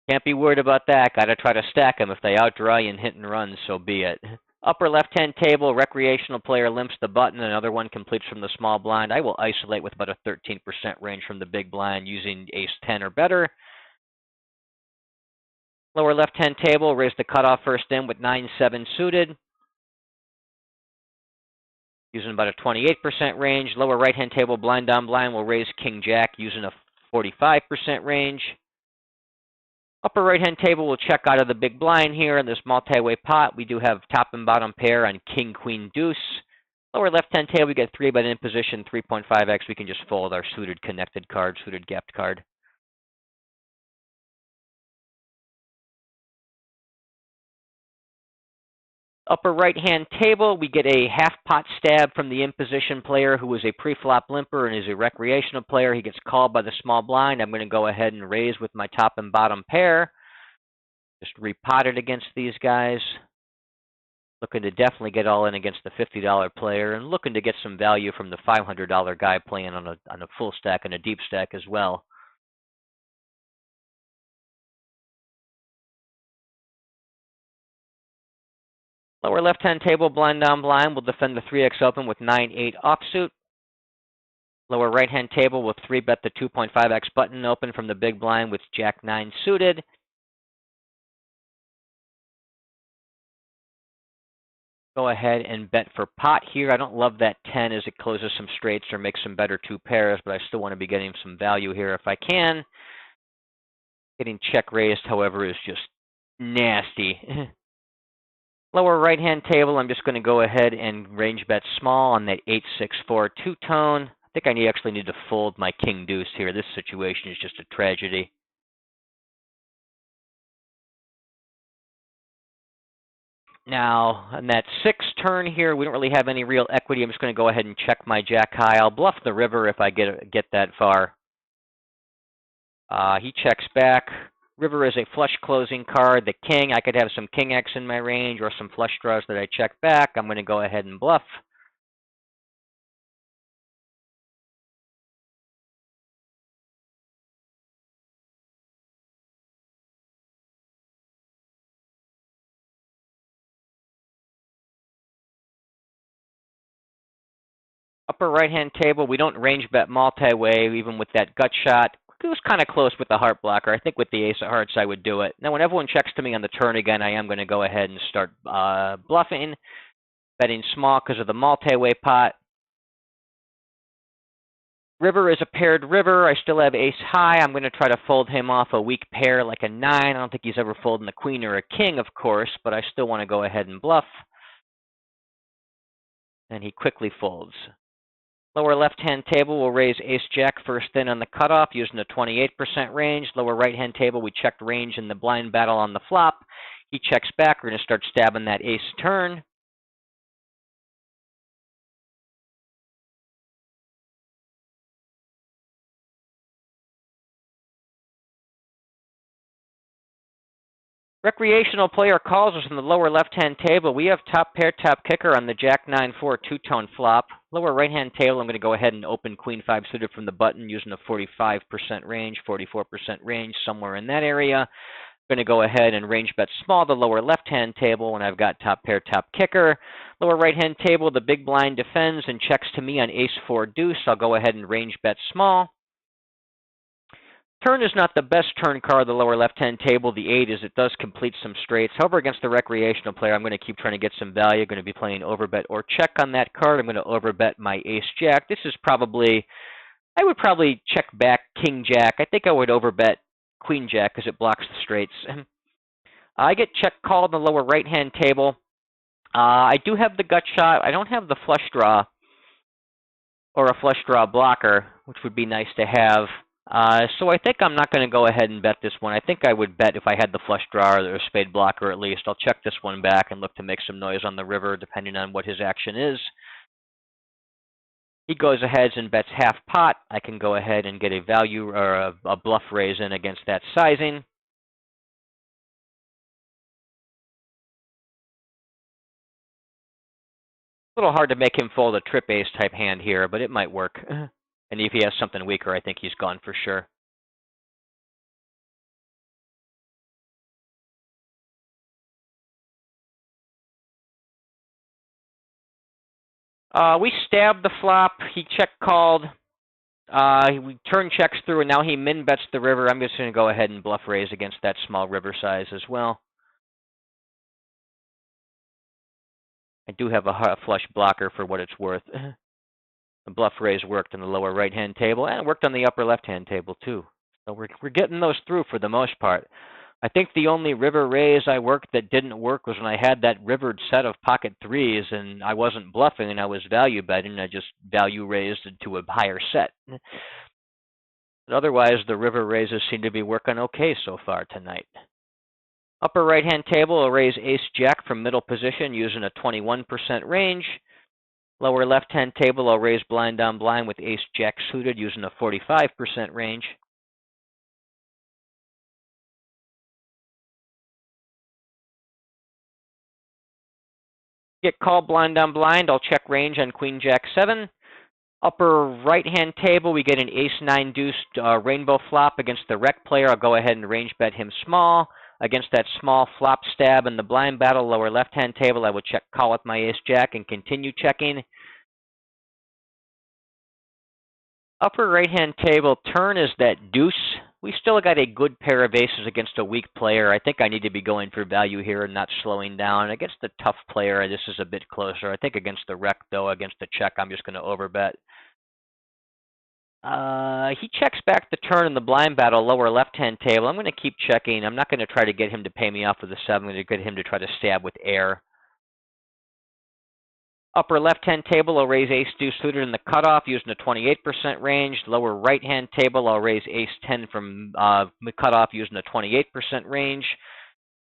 can't be worried about that. Got to try to stack them. If they outdraw you and hit and run, so be it. Upper left-hand table, recreational player limps the button. Another one completes from the small blind. I will isolate with about a 13% range from the big blind using ace-10 or better. Lower left-hand table, raise the cutoff first in with 9-7 suited. Using about a 28% range. Lower right-hand table, blind on blind, will raise king-jack using a 45% range. Upper right-hand table will check out of the big blind here in this multi-way pot. We do have top and bottom pair on king, queen, deuce. Lower left-hand table, we get 3-bet in position, 3.5x. We can just fold our suited connected card, suited gapped card. Upper right-hand table, we get a half-pot stab from the in-position player who is a pre-flop limper and is a recreational player. He gets called by the small blind. I'm going to go ahead and raise with my top and bottom pair. Just repot it against these guys. Looking to definitely get all in against the $50 player and looking to get some value from the $500 guy playing on a full stack and a deep stack as well. Lower left-hand table, blind on blind, will defend the 3x open with 9-8 offsuit. Lower right-hand table will 3-bet the 2.5x button open from the big blind with jack-9 suited. Go ahead and bet for pot here. I don't love that 10 as it closes some straights or makes some better 2 pairs, but I still want to be getting some value here if I can. Getting check raised, however, is just nasty. Lower right-hand table, I'm just going to go ahead and range bet small on that 8-6-4 two-tone. I think I actually need to fold my king-deuce here. This situation is just a tragedy. Now, on that 6 turn here, we don't really have any real equity. I'm just going to go ahead and check my jack high. I'll bluff the river if I get that far. He checks back. River is a flush closing card. The king, I could have some king X in my range or some flush draws that I check back. I'm going to go ahead and bluff. Upper right-hand table, we don't range bet multi-way, even with that gut shot. It was kind of close with the heart blocker. I think with the ace of hearts, I would do it. Now, when everyone checks to me on the turn again, I am going to go ahead and start bluffing, betting small because of the multi-way pot. River is a paired river. I still have ace high. I'm going to try to fold him off a weak pair like a 9. I don't think he's ever folding a queen or a king, of course, but I still want to go ahead and bluff. And he quickly folds. Lower left-hand table, we'll raise ace-jack first in on the cutoff using a 28% range. Lower right-hand table, we checked range in the blind battle on the flop. He checks back. We're going to start stabbing that ace turn. Recreational player calls us in the lower left-hand table. We have top pair, top kicker on the Jack-9-4 two-tone flop. Lower right-hand table, I'm going to go ahead and open Queen-5 suited from the button using a 45% range, 44% range, somewhere in that area. I'm going to go ahead and range bet small the lower left-hand table when I've got top pair, top kicker. Lower right-hand table, the big blind defends and checks to me on ace-4 deuce. I'll go ahead and range bet small. Turn is not the best turn card of the lower left-hand table. The 8 is it does complete some straights. However, against the recreational player, I'm going to keep trying to get some value. I'm going to be playing overbet or check on that card. I'm going to overbet my ace-jack. This is probably, I would probably check back king-jack. I think I would overbet queen-jack because it blocks the straights. I get check called in the lower right-hand table. I do have the gut shot. I don't have the flush draw or a flush draw blocker, which would be nice to have. So I think I'm not going to go ahead and bet this one. I think I would bet if I had the flush draw or the spade blocker at least. I'll check this one back and look to make some noise on the river depending on what his action is. He goes ahead and bets half pot. I can go ahead and get a value or a bluff raise in against that sizing. A little hard to make him fold a trip ace type hand here, but it might work. And if he has something weaker, I think he's gone for sure. We stabbed the flop. He check called. We turn checks through, and now he min bets the river. I'm just going to go ahead and bluff raise against that small river size as well. I do have a flush blocker for what it's worth. The bluff raise worked on the lower right-hand table, and it worked on the upper left-hand table too. So we're getting those through for the most part. I think the only river raise I worked that didn't work was when I had that rivered set of pocket threes, and I wasn't bluffing, and I was value betting. I just value raised to a higher set. But otherwise, the river raises seem to be working okay so far tonight. Upper right-hand table, I'll raise ace-jack from middle position using a 21% range. Lower left-hand table, I'll raise blind on blind with ace-jack suited using a 45% range. Get called blind on blind, I'll check range on queen-jack 7. Upper right-hand table, we get an ace-9 deuce rainbow flop against the rec player. I'll go ahead and range bet him small. Against that small flop stab in the blind battle, lower left-hand table, I would check call with my ace-jack and continue checking. Upper right-hand table, turn is that deuce. We still got a good pair of aces against a weak player. I think I need to be going for value here and not slowing down. Against the tough player, this is a bit closer. I think against the rec, though, against the check, I'm just going to overbet. He checks back the turn in the blind battle, lower left-hand table. I'm going to keep checking. I'm not going to try to get him to pay me off with a 7. I'm going to get him to try to stab with air. Upper left-hand table, I'll raise ace-deuce suited in the cutoff using a 28% range. Lower right-hand table, I'll raise ace-10 from the cutoff using a 28% range.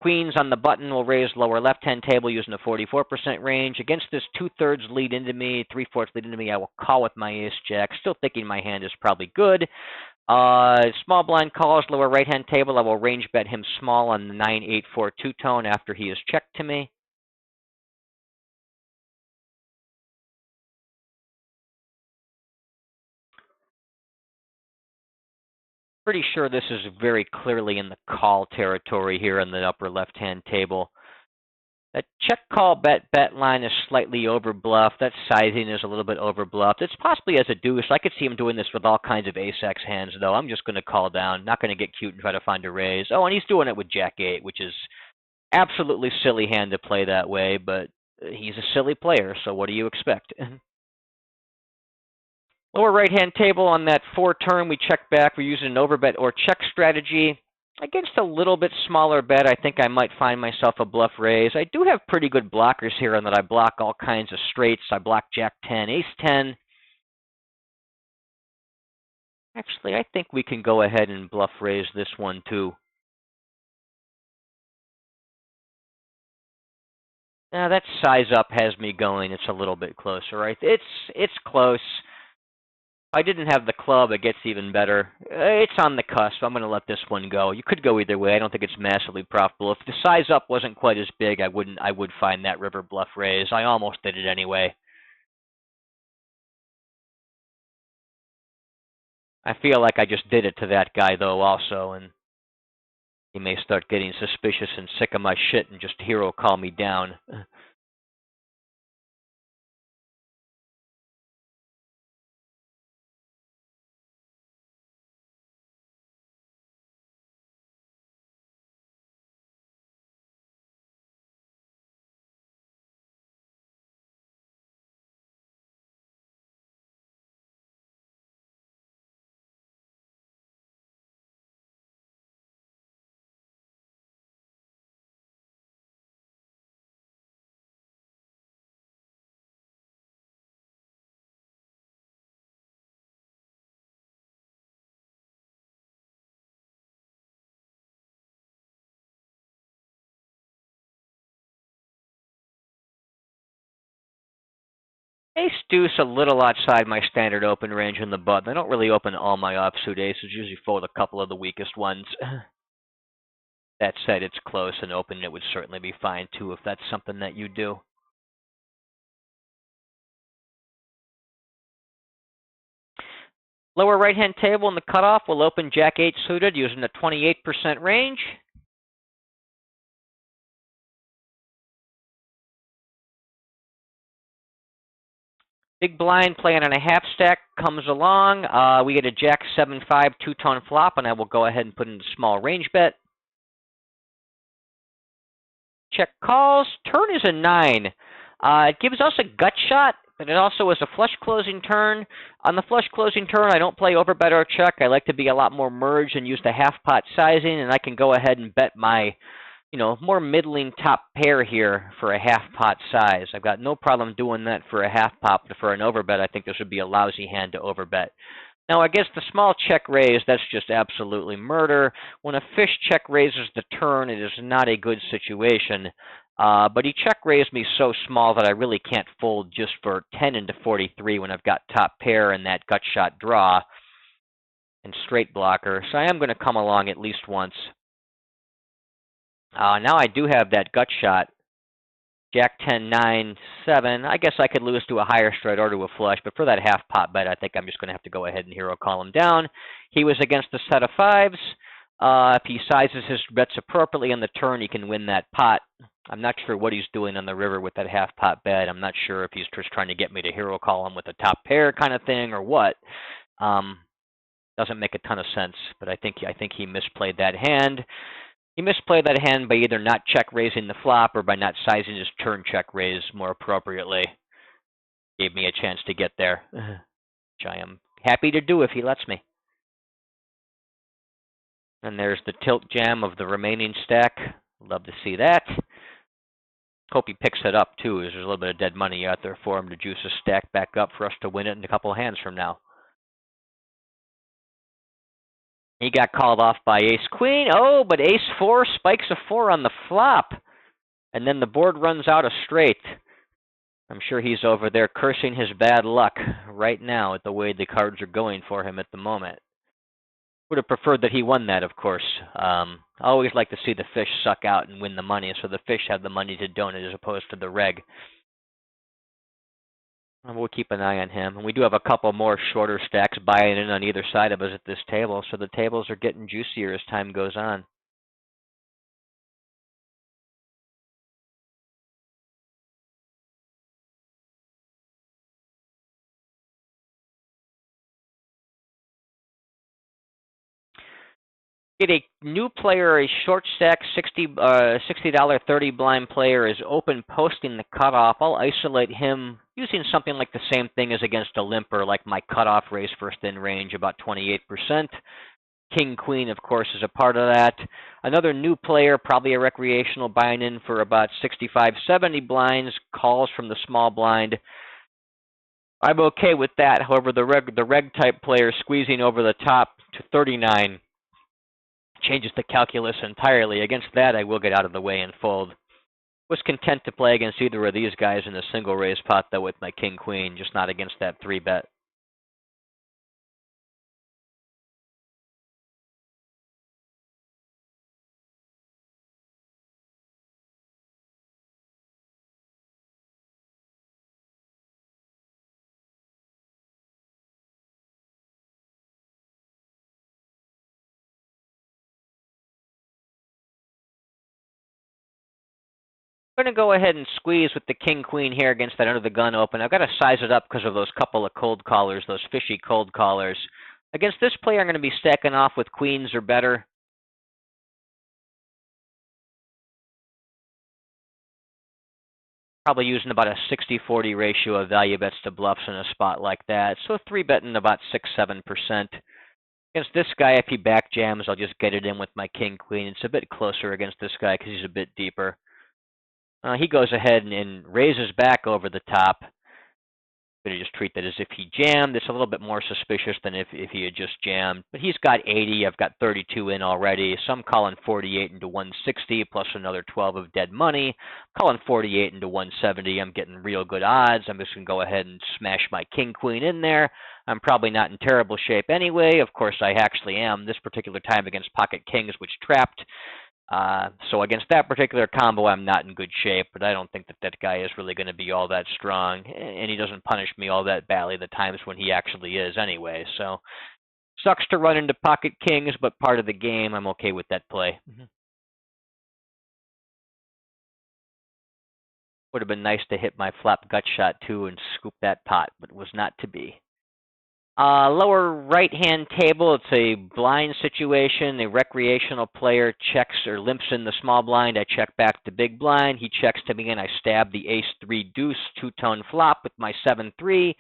Queens on the button will raise lower left-hand table using a 44% range. Against this 2/3 lead into me, 3/4 lead into me, I will call with my ace-jack, still thinking my hand is probably good. Small blind calls, lower right-hand table. I will range bet him small on the 9-8-4 two-tone after he is checked to me. Pretty sure this is very clearly in the call territory here in the upper left-hand table. That check call bet line is slightly overbluffed. That sizing is a little bit overbluffed. It's possibly as a deuce. I could see him doing this with all kinds of ace-x hands, though. I'm just going to call down. Not going to get cute and try to find a raise. Oh, and he's doing it with Jack-8, which is absolutely silly hand to play that way, but he's a silly player, so what do you expect? Lower right-hand table on that 4-turn, we check back. We're using an overbet or check strategy. Against a little bit smaller bet, I think I might find myself a bluff raise. I do have pretty good blockers here in that I block all kinds of straights. I block Jack-10, Ace-10. Actually, I think we can go ahead and bluff raise this one too. Now that size up has me going. It's a little bit closer, right? It's close. I didn't have the club, it gets even better. It's on the cusp. I'm going to let this one go. You could go either way. I don't think it's massively profitable. If the size up wasn't quite as big, I would find that river bluff raise. I almost did it anyway. I feel like I just did it to that guy, though, also, and he may start getting suspicious and sick of my shit and just hero call me down. Ace deuce a little outside my standard open range in the button. I don't really open all my offsuit aces. Usually fold a couple of the weakest ones. That said, it's close, and opening it would certainly be fine too if that's something that you do. Lower right-hand table in the cutoff will open Jack-8 suited using a 28% range. Big blind playing on a half stack comes along. We get a Jack-7-5 two-tone flop, and I will go ahead and put in a small range bet. Check calls. Turn is a 9. It gives us a gut shot, but it also is a flush closing turn. On the flush closing turn, I don't play overbet or check. I like to be a lot more merged and use the half pot sizing, and I can go ahead and bet my, more middling top pair here for a half pot size. I've got no problem doing that for a half pot, but for an overbet, I think this would be a lousy hand to overbet. Now, against the small check raise, that's just absolutely murder. When a fish check raises the turn, it is not a good situation. But he check raised me so small that I really can't fold just for 10 into 43 when I've got top pair and that gut shot draw and straight blocker. So I am going to come along at least once. Now I do have that gut shot. Jack-10, 9, 7. I guess I could lose to a higher straight or to a flush, but for that half pot bet, I think I'm just going to have to go ahead and hero call him down. He was against a set of 5s. If he sizes his bets appropriately on the turn, he can win that pot. I'm not sure what he's doing on the river with that half pot bet. I'm not sure if he's just trying to get me to hero call him with a top pair kind of thing or what. Doesn't make a ton of sense, but I think he misplayed that hand. He misplayed that hand by either not check raising the flop or by not sizing his turn check raise more appropriately. Gave me a chance to get there, which I am happy to do if he lets me. And there's the tilt jam of the remaining stack. Love to see that. Hope he picks it up too, as there's a little bit of dead money out there for him to juice a stack back up for us to win it in a couple of hands from now. He got called off by ace-queen. Oh, but ace-4 spikes a 4 on the flop. And then the board runs out a straight. I'm sure he's over there cursing his bad luck right now at the way the cards are going for him at the moment. Would have preferred that he won that, of course. I always like to see the fish suck out and win the money, so the fish have the money to donate as opposed to the reg. And we'll keep an eye on him. And we do have a couple more shorter stacks buying in on either side of us at this table, so the tables are getting juicier as time goes on. Get a new player, a short stack $60 30 blind player is open posting the cutoff. I'll isolate him using something like the same thing as against a limper, like my cutoff raise first in range, about 28%. King Queen, of course, is a part of that. Another new player, probably a recreational, buying in for about 65, 70 blinds, calls from the small blind. I'm okay with that. However, the reg type player squeezing over the top to 39 changes the calculus entirely. Against that, I will get out of the way and fold. Was content to play against either of these guys in a single raise pot, though, with my king queen, just not against that 3-bet. I'm going to go ahead and squeeze with the king queen here against that under the gun open. I've got to size it up because of those couple of cold callers, those fishy cold callers. Against this player, I'm going to be stacking off with queens or better. Probably using about a 60-40 ratio of value bets to bluffs in a spot like that. So 3-betting about 6-7%. Against this guy, if he back jams, I'll just get it in with my king queen. It's a bit closer against this guy because he's a bit deeper. He goes ahead and raises back over the top. I'm going to just treat that as if he jammed. It's a little bit more suspicious than if he had just jammed. But he's got 80. I've got 32 in already. So I'm calling 48 into 160 plus another 12 of dead money. Calling 48 into 170. I'm getting real good odds. I'm just going to go ahead and smash my king queen in there. I'm probably not in terrible shape anyway. Of course, I actually am this particular time against pocket kings, which trapped. So against that particular combo, I'm not in good shape, but I don't think that guy is really going to be all that strong, and he doesn't punish me all that badly the times when he actually is anyway. So sucks to run into pocket kings, but part of the game. I'm okay with that play. Would have been nice to hit my flop gut shot too and scoop that pot, but it was not to be. Lower right-hand table, it's a blind situation. The recreational player checks or limps in the small blind. I check back to big blind. He checks to me, and I stab the ace-3 deuce two-tone flop with my 7-3.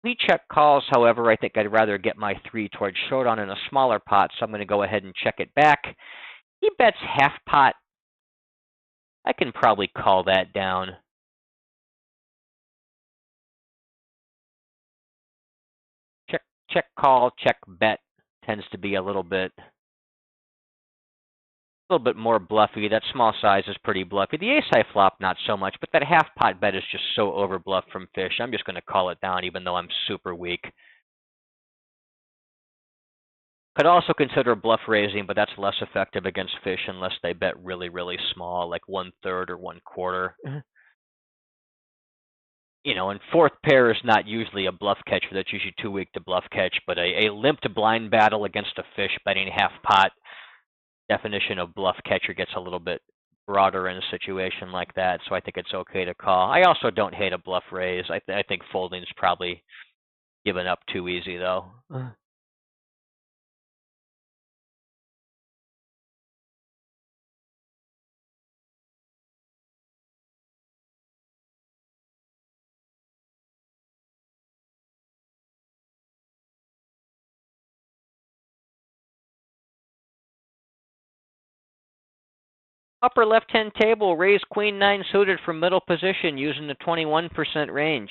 We check calls, however. I think I'd rather get my 3 towards showdown in a smaller pot, so I'm going to go ahead and check it back. He bets half pot. I can probably call that down. Check call, check bet tends to be a little bit more bluffy. That small size is pretty bluffy. The ace-high flop, not so much, but that half pot bet is just so overbluffed from fish. I'm just going to call it down, even though I'm super weak. Could also consider bluff raising, but that's less effective against fish unless they bet really, really small, like 1/3 or 1/4. You know, and fourth pair is not usually a bluff catcher. That's usually too weak to bluff catch, but a limp to blind battle against a fish betting half pot, definition of bluff catcher gets a little bit broader in a situation like that, so I think it's okay to call. I also don't hate a bluff raise. I think folding's probably given up too easy, though. Upper left-hand table, raise queen 9 suited from middle position using the 21% range.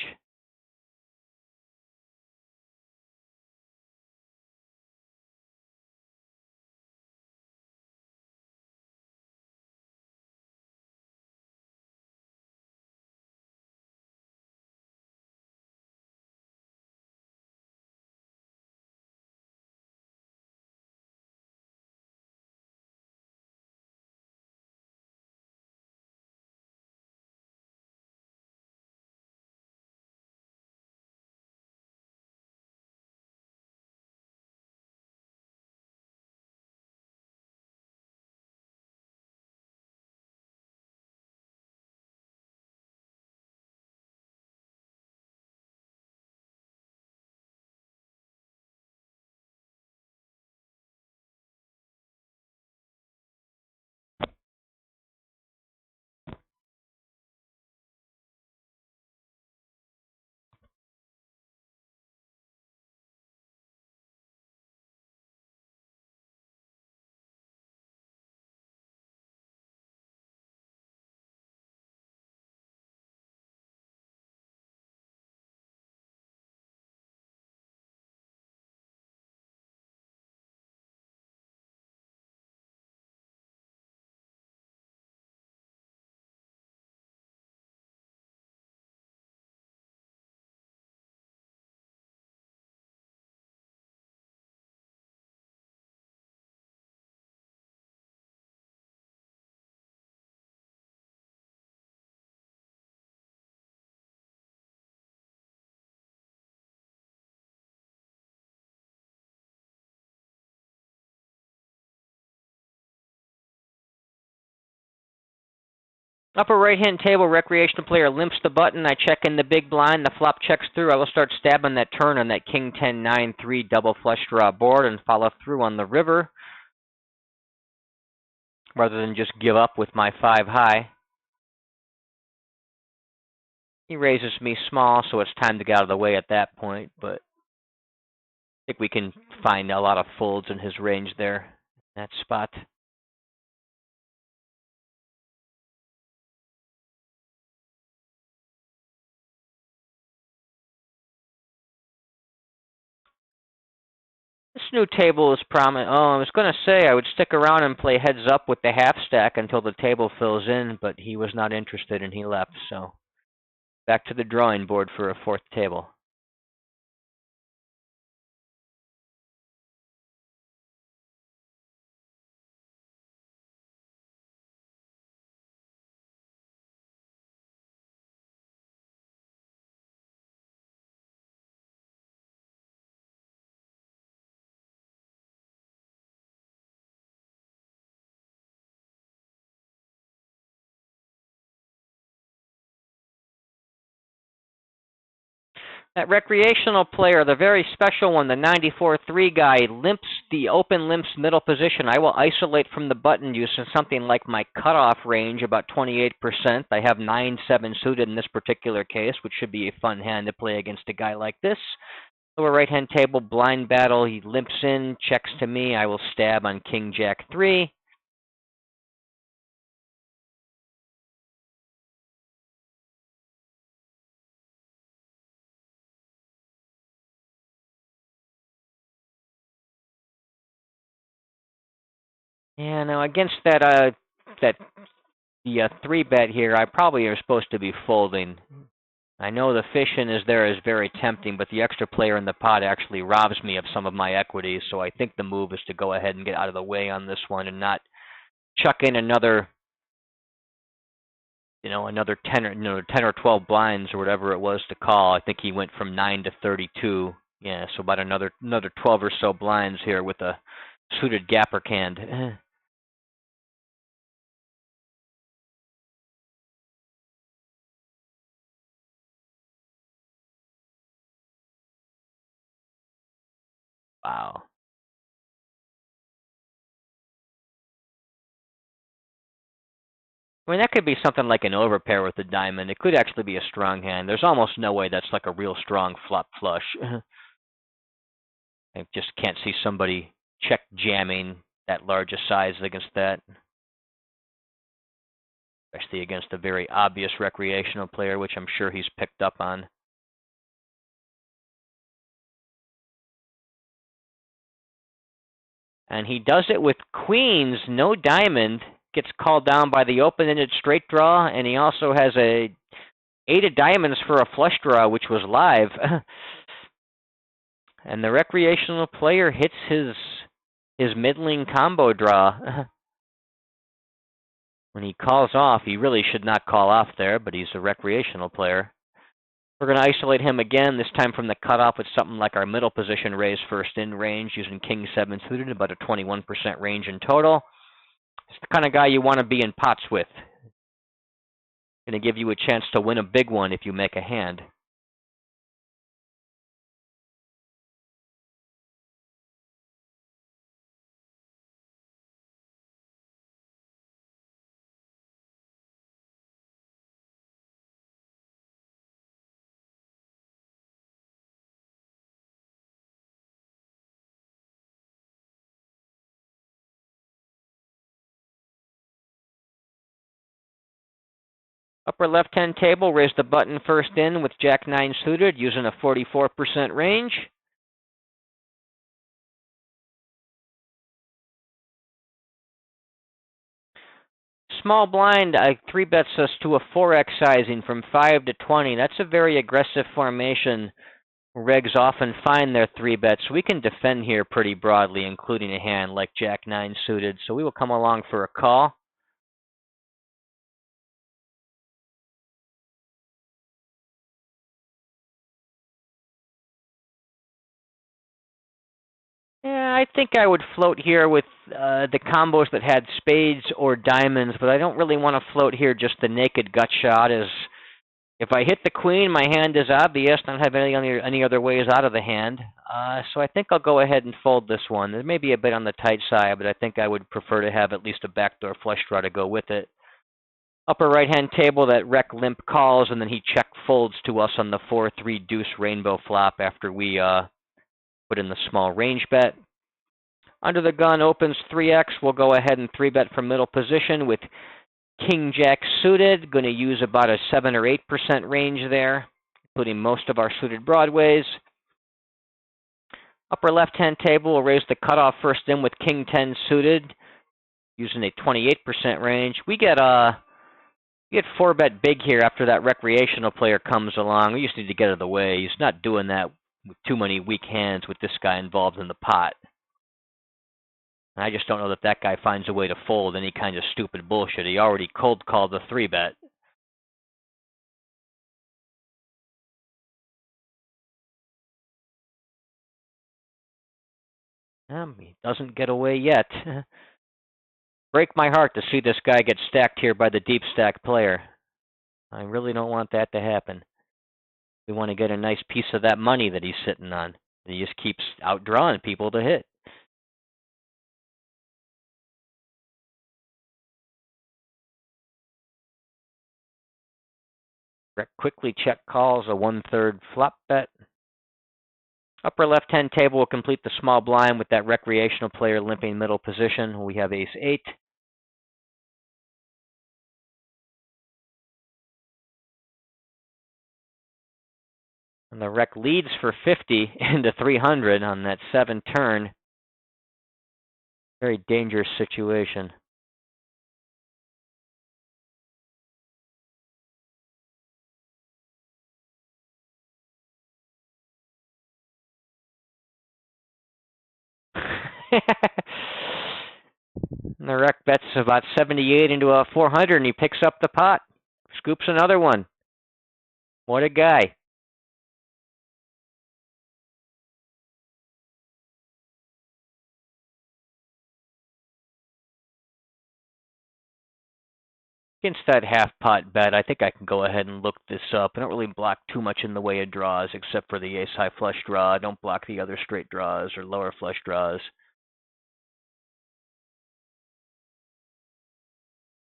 Upper right-hand table, recreational player limps the button. I check in the big blind. The flop checks through. I will start stabbing that turn on that king 10-9-3 double flush draw board and follow through on the river rather than just give up with my 5 high. He raises me small, so it's time to get out of the way at that point, but I think we can find a lot of folds in his range there, that spot. This new table is prominent. Oh, I was going to say I would stick around and play heads up with the half stack until the table fills in, but he was not interested and he left, so back to the drawing board for a 4th table. That recreational player, the very special one, the 94-3 guy, limps the open limps middle position. I will isolate from the button using something like my cutoff range, about 28%. I have 9-7 suited in this particular case, which should be a fun hand to play against a guy like this. Lower right-hand table, blind battle. He limps in, checks to me. I will stab on king jack 3. Yeah, now against that the 3-bet here, I probably are supposed to be folding. I know the fish-in is there is very tempting, but the extra player in the pot actually robs me of some of my equities, so I think the move is to go ahead and get out of the way on this one and not chuck in another, another 10 or 10 or 12 blinds or whatever it was to call. I think he went from 9 to 32. Yeah, so about another 12 or so blinds here with a suited gapper hand. Wow. I mean, that could be something like an overpair with a diamond. It could actually be a strong hand. There's almost no way that's like a real strong flop flush. I just can't see somebody check jamming that large a size against that, especially against a very obvious recreational player, which I'm sure he's picked up on. And he does it with queens, no diamond, gets called down by the open-ended straight draw, and he also has a 8 of diamonds for a flush draw, which was live. And the recreational player hits his middling combo draw. When he calls off, he really should not call off there, but he's a recreational player. We're going to isolate him again, this time from the cutoff with something like our middle position raise first in range using king 7 suited, about a 21% range in total. It's the kind of guy you want to be in pots with. Going to give you a chance to win a big one if you make a hand. Upper left-hand table, raise the button first in with Jack 9 suited using a 44% range. Small blind 3-bets us to a 4x sizing from 5 to 20. That's a very aggressive formation. Regs often find their 3-bets. We can defend here pretty broadly, including a hand like Jack 9 suited. So we will come along for a call. Yeah, I think I would float here with the combos that had spades or diamonds, but I don't really want to float here just the naked gut shot. As if I hit the queen, my hand is obvious. I don't have any other ways out of the hand. So I think I'll go ahead and fold this one. There may be a bit on the tight side, but I think I would prefer to have at least a backdoor flush draw to go with it. Upper right-hand table, that rec limp calls, and then he check folds to us on the 4-3 deuce rainbow flop after we put in the small range bet. Under the gun opens 3x. We'll go ahead and 3-bet from middle position with King Jack suited. Going to use about a 7 or 8% range there, including most of our suited broadways. Upper left-hand table, we'll raise the cutoff first in with King 10 suited, using a 28% range. We get 4-bet big here after that recreational player comes along. We just need to get out of the way. He's not doing that with too many weak hands with this guy involved in the pot. I just don't know that that guy finds a way to fold any kind of stupid bullshit. He already cold called the 3-bet. He doesn't get away yet. Break my heart to see this guy get stacked here by the deep stack player. I really don't want that to happen. We want to get a nice piece of that money that he's sitting on. He just keeps outdrawing people to hit. Quickly check calls a 1/3 flop bet. Upper left-hand table will complete the small blind with that recreational player limping middle position. We have ace-8. And the rec leads for 50 into 300 on that 7 turn. Very dangerous situation. And the rec bets about 78 into a 400, and he picks up the pot. Scoops another one. What a guy. Against that half pot bet, I think I can go ahead and look this up. I don't really block too much in the way of draws, except for the ace-high flush draw. I don't block the other straight draws or lower flush draws.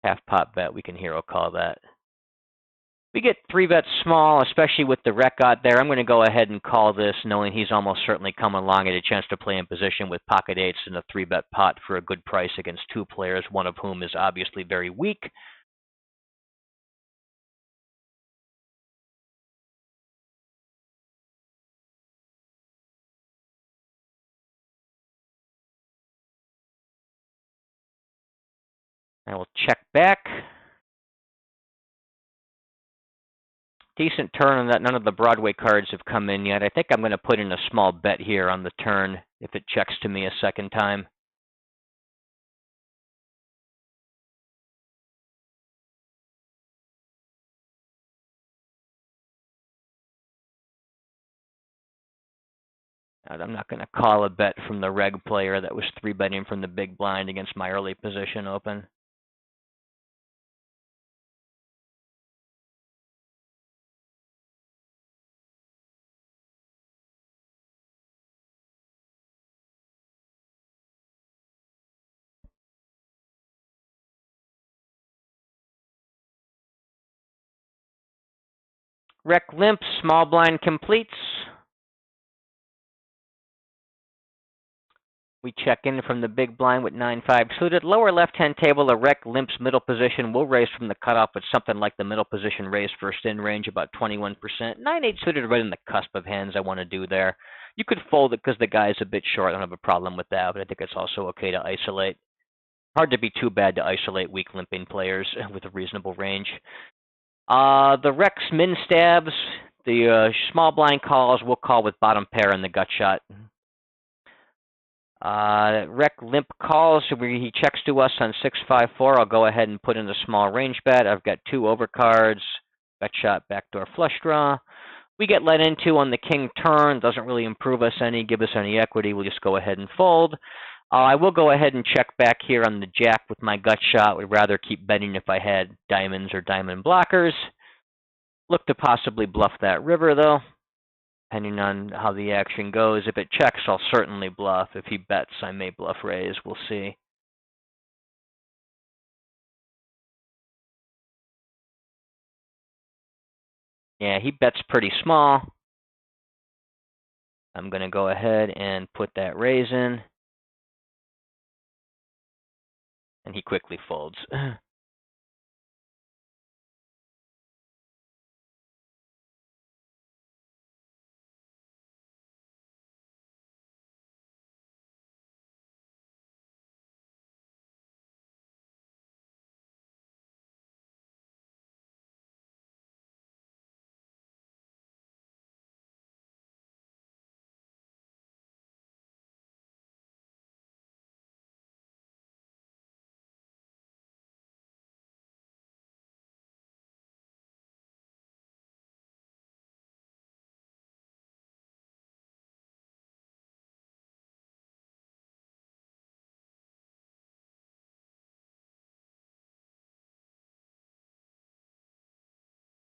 Half pot bet, we can hero call that. We get 3-bets small, especially with the rec out there. I'm going to go ahead and call this, knowing he's almost certainly coming along at a chance to play in position with pocket eights and a 3-bet pot for a good price against 2 players, one of whom is obviously very weak. I will check back. Decent turn on that. None of the Broadway cards have come in yet. I think I'm going to put in a small bet here on the turn if it checks to me a second time. I'm not going to call a bet from the reg player that was 3-betting from the big blind against my early position open. Rec limp, small blind completes. We check in from the big blind with 9-5 suited. Lower left-hand table, a rec limps middle position. We'll raise from the cutoff with something like the middle position raise first in range, about 21%. 9-8 suited right in the cusp of hands I want to do there. You could fold it because the guy is a bit short. I don't have a problem with that, but I think it's also okay to isolate. Hard to be too bad to isolate weak limping players with a reasonable range. The Rex min stabs, the small blind calls, we'll call with bottom pair and the gut shot. Rec limp calls, where he checks to us on 6-5-4. I'll go ahead and put in a small range bet. I've got 2 overcards, bet shot, backdoor flush draw. We get let into on the king turn. Doesn't really improve us any, give us any equity. We'll just go ahead and fold. I will go ahead and check back here on the jack with my gut shot. Would rather keep betting if I had diamonds or diamond blockers. Look to possibly bluff that river, though, depending on how the action goes. If it checks, I'll certainly bluff. If he bets, I may bluff raise. We'll see. Yeah, he bets pretty small. I'm going to go ahead and put that raise in. And he quickly folds.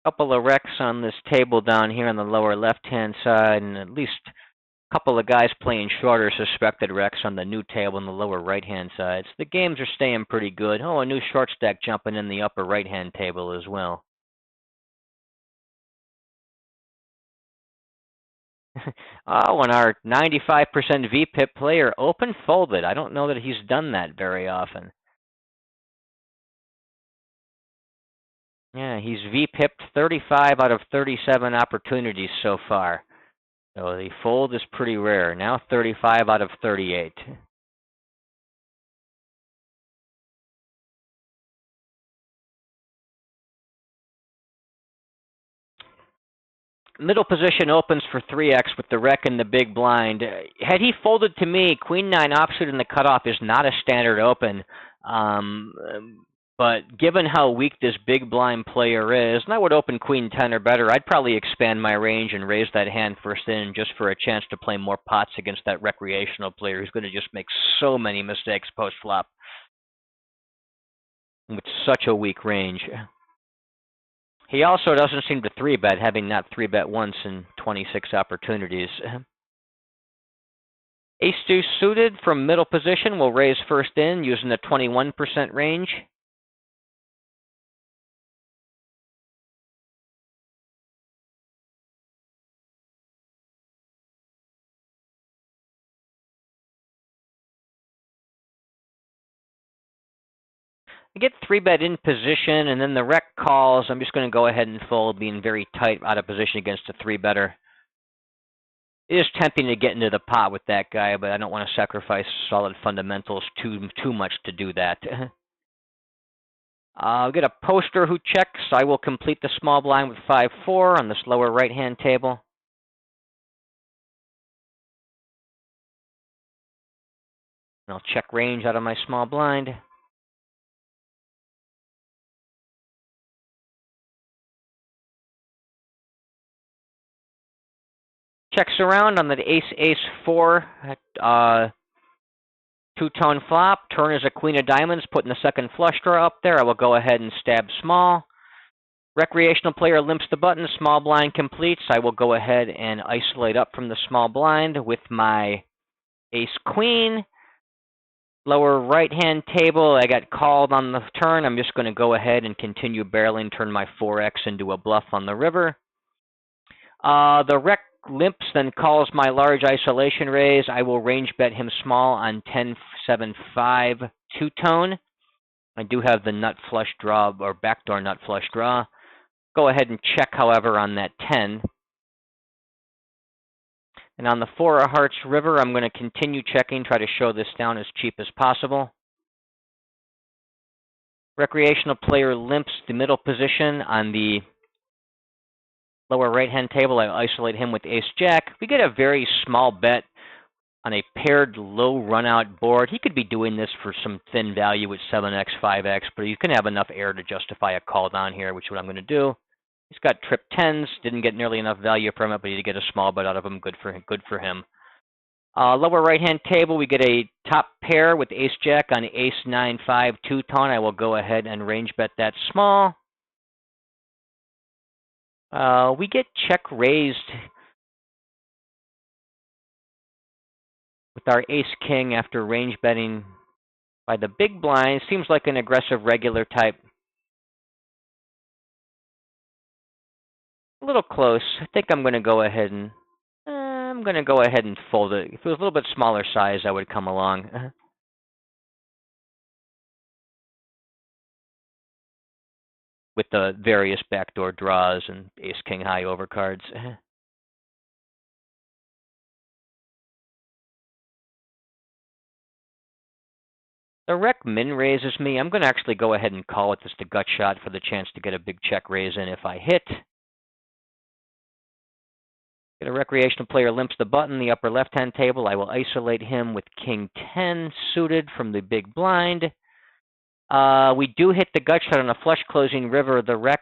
Couple of wrecks on this table down here on the lower left-hand side, and at least a couple of guys playing shorter suspected wrecks on the new table on the lower right-hand side. So the games are staying pretty good. Oh, a new short stack jumping in the upper right-hand table as well. Oh, and our 95% VPIP player open folded. I don't know that he's done that very often. Yeah, he's VPIP'd 35 out of 37 opportunities so far. So the fold is pretty rare. Now 35 out of 38. Middle position opens for 3x with the rec and the big blind. Had he folded to me, queen 9 offsuit in the cutoff is not a standard open. But given how weak this big blind player is, and I would open queen 10 or better, I'd probably expand my range and raise that hand first in just for a chance to play more pots against that recreational player who's going to just make so many mistakes post-flop with such a weak range. He also doesn't seem to 3-bet, having not 3-bet once in 26 opportunities. Ace-deuce suited from middle position will raise first in using the 21% range. I get 3-bet in position, and then the rec calls. I'm just going to go ahead and fold, being very tight out of position against a 3-better. It is tempting to get into the pot with that guy, but I don't want to sacrifice solid fundamentals too much to do that. I'll get a poster who checks. I will complete the small blind with 5-4 on this lower right-hand table. And I'll check range out of my small blind. Checks around on the ace-ace-4 two-tone flop. Turn is a queen of diamonds, putting the second flush draw up there. I will go ahead and stab small. Recreational player limps the button. Small blind completes. I will go ahead and isolate up from the small blind with my ace-queen. Lower right-hand table, I got called on the turn. I'm just going to go ahead and continue barreling, turn my 4x into a bluff on the river. The rec limps, then calls my large isolation raise. I will range bet him small on 10-7-5 two-tone. I do have the nut flush draw, or backdoor nut flush draw. Go ahead and check, however, on that 10. And on the 4 of hearts river, I'm going to continue checking, try to show this down as cheap as possible. Recreational player limps the middle position on the lower right-hand table. I isolate him with ace-jack. We get a very small bet on a paired low run-out board. He could be doing this for some thin value with 7x, 5x, but you can have enough air to justify a call down here, which is what I'm going to do. He's got trip 10s. Didn't get nearly enough value from it, but he did get a small bet out of him. Good for him. Lower right-hand table, we get a top pair with ace-jack on ace-9-5 two-tone. I will go ahead and range bet that small. We get check raised with our ace-king after range betting by the big blind. Seems like an aggressive regular type. A little close. I think I'm going to go ahead and fold it. If it was a little bit smaller size, I would come along. With the various backdoor draws and ace-king high overcards. The rec min raises me. I'm going to actually go ahead and call it just a gut shot for the chance to get a big check raise in if I hit. Get a recreational player limps the button, the upper left-hand table. I will isolate him with king 10 suited from the big blind. We do hit the gut shot on a flush closing river. The rec,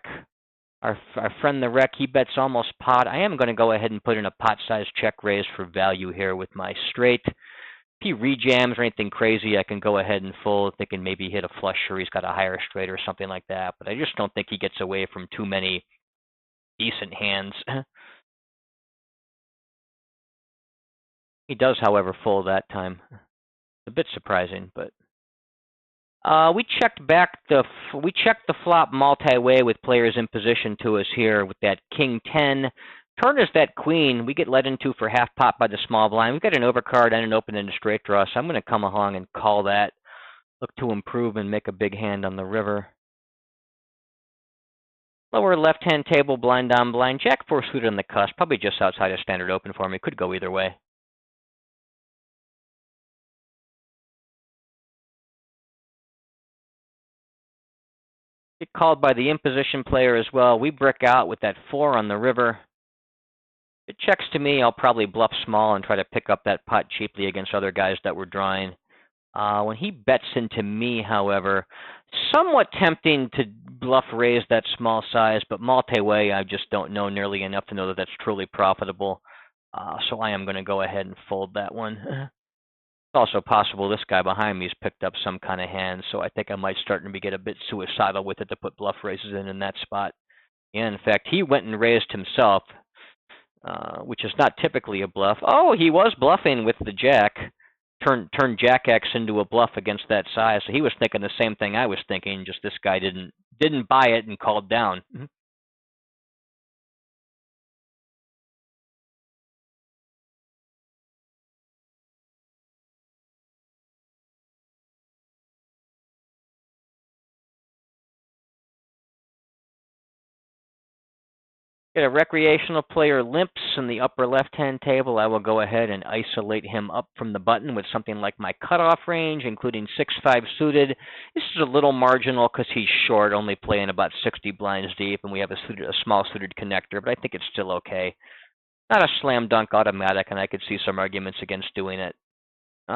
our friend the rec, he bets almost pot. I am going to go ahead and put in a pot-sized check raise for value here with my straight. If he rejams or anything crazy, I can go ahead and fold, thinking maybe hit a flush or he's got a higher straight or something like that. But I just don't think he gets away from too many decent hands. He does, however, fold that time. A bit surprising, but we checked the flop multi-way with players in position to us here with that king 10. Turn is that queen. We get led into for half pot by the small blind. We've got an overcard and an open and a straight draw, so I'm going to come along and call that. Look to improve and make a big hand on the river. Lower left-hand table, blind on blind. Jack 4 suited on the cusp, probably just outside of standard open for me. Could go either way. Get called by the in-position player as well. We brick out with that 4 on the river. If it checks to me, I'll probably bluff small and try to pick up that pot cheaply against other guys that were drawing. When he bets into me, however, somewhat tempting to bluff raise that small size, but multi-way, I just don't know nearly enough to know that that's truly profitable. So I am going to go ahead and fold that one. It's also possible this guy behind me has picked up some kind of hand, so I think I might start to get a bit suicidal with it to put bluff raises in that spot. And in fact, he went and raised himself, which is not typically a bluff. Oh, he was bluffing with the jack. Turned Jack X into a bluff against that size. So he was thinking the same thing I was thinking, just this guy didn't buy it and called down. Get a recreational player limps in the upper left-hand table. I will go ahead and isolate him up from the button with something like my cutoff range, including 6-5 suited. This is a little marginal because he's short, only playing about 60 blinds deep, and we have a small suited connector, but I think it's still okay. Not a slam dunk automatic, and I could see some arguments against doing it. But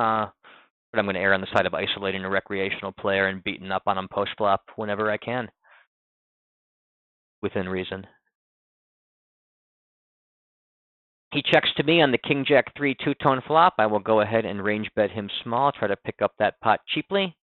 I'm going to err on the side of isolating a recreational player and beating up on him post-flop whenever I can, within reason. He checks to me on the King Jack 3 two-tone flop. I will go ahead and range bet him small, try to pick up that pot cheaply.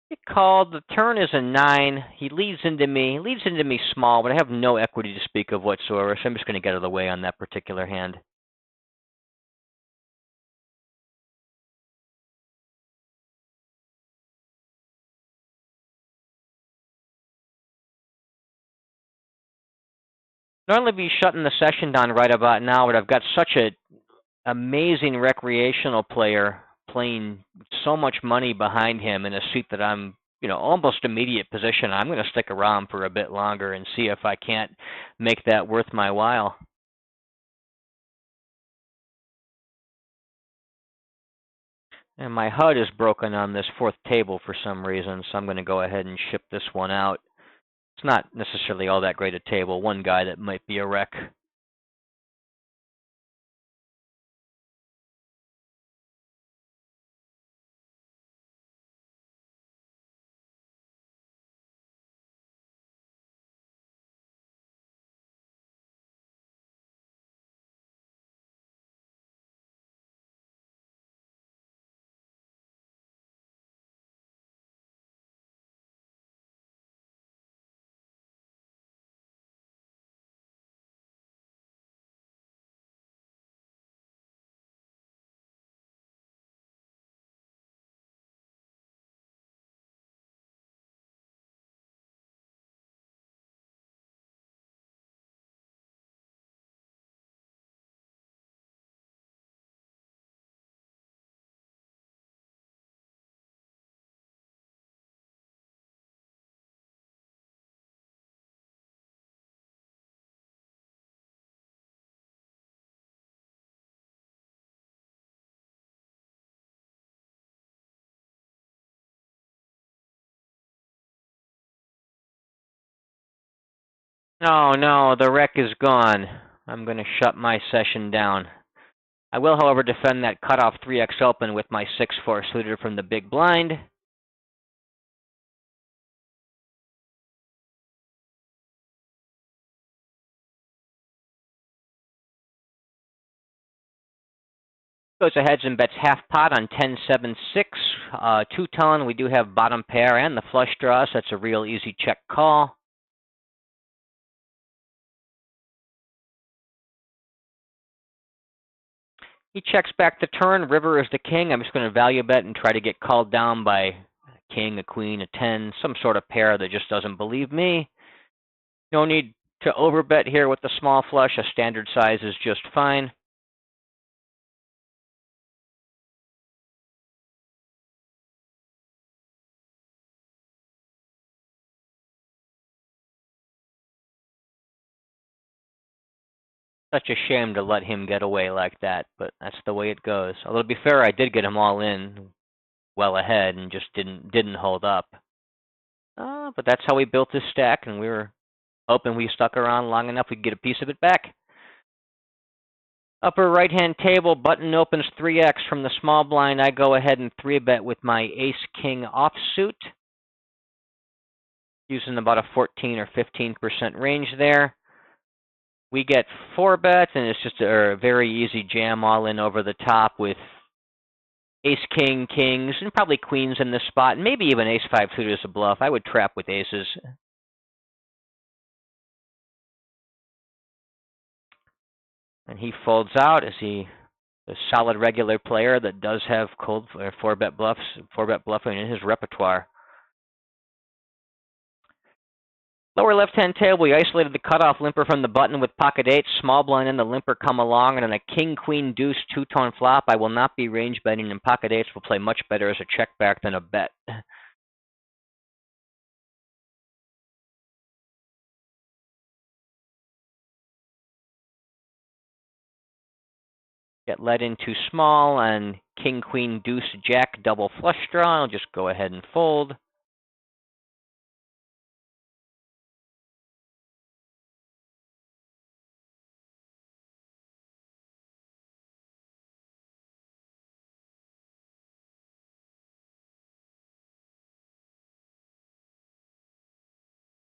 He called. The turn is a 9. He leads into me small, but I have no equity to speak of whatsoever, so I'm just going to get out of the way on that particular hand. Normally be shutting the session down right about now, but I've got such an amazing recreational player playing so much money behind him in a seat that I'm, almost immediate position. I'm going to stick around for a bit longer and see if I can't make that worth my while. And my HUD is broken on this fourth table for some reason, so I'm going to go ahead and ship this one out. It's not necessarily all that great a table. One guy that might be a wreck. No, the wreck is gone. I'm going to shut my session down. I will, however, defend that cutoff 3x open with my 6-4 suited from the big blind. Goes ahead and bets half pot on 10-7-6. Two-tone, we do have bottom pair and the flush draw, so that's a real easy check call. He checks back the turn. River is the king. I'm just going to value bet and try to get called down by a king, a queen, a 10, some sort of pair that just doesn't believe me. No need to overbet here with the small flush. A standard size is just fine. Such a shame to let him get away like that, but that's the way it goes. Although to be fair, I did get him all in well ahead and just didn't hold up. But that's how we built this stack, and we were hoping we stuck around long enough we'd get a piece of it back. Upper right-hand table, button opens 3x from the small blind. I go ahead and 3-bet with my ace-king offsuit, using about a 14 or 15% range there. We get 4 bets, and it's just a very easy jam all in over the top with ace-king, kings, and probably queens in this spot, and maybe even ace-5 suited as a bluff. I would trap with aces. And he folds out as he a solid regular player that does have cold 4-bet bluffing in his repertoire. Lower left-hand table, we isolated the cutoff limper from the button with pocket 8, small blind and the limper come along, and on a king, queen, deuce, two-tone flop, I will not be range betting, and pocket 8s will play much better as a check back than a bet. Get led into small, and king, queen, deuce, jack, double flush draw. I'll just go ahead and fold.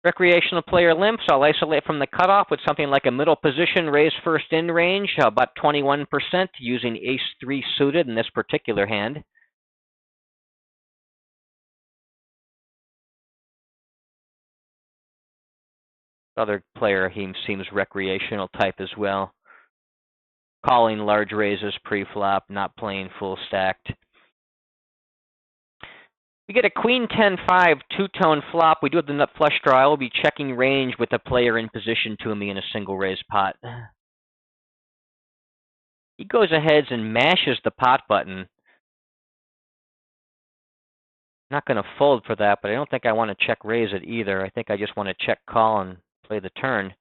Recreational player limps, I'll isolate from the cutoff with something like a middle position, raise first in range, about 21%, using ace-3 suited in this particular hand. Other player, he seems recreational type as well. Calling large raises pre-flop, not playing full stacked. We get a queen 10-5 two-tone flop. We do have the nut flush draw. I will be checking range with a player in position to me in a single raise pot. He goes ahead and mashes the pot button. Not going to fold for that, but I don't think I want to check raise it either. I think I just want to check call and play the turn.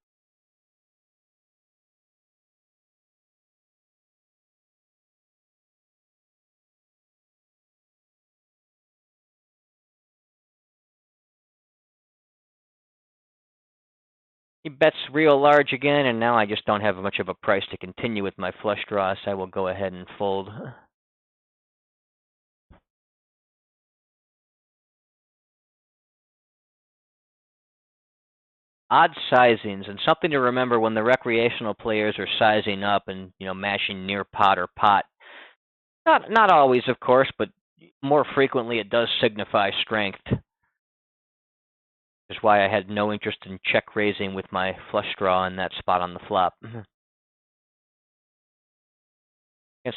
He bets real large again, and now I just don't have much of a price to continue with my flush draw, so I will go ahead and fold. Odd sizings, and something to remember when the recreational players are sizing up and mashing near pot or pot. Not always, of course, but more frequently it does signify strength. Which is why I had no interest in check raising with my flush draw in that spot on the flop. Against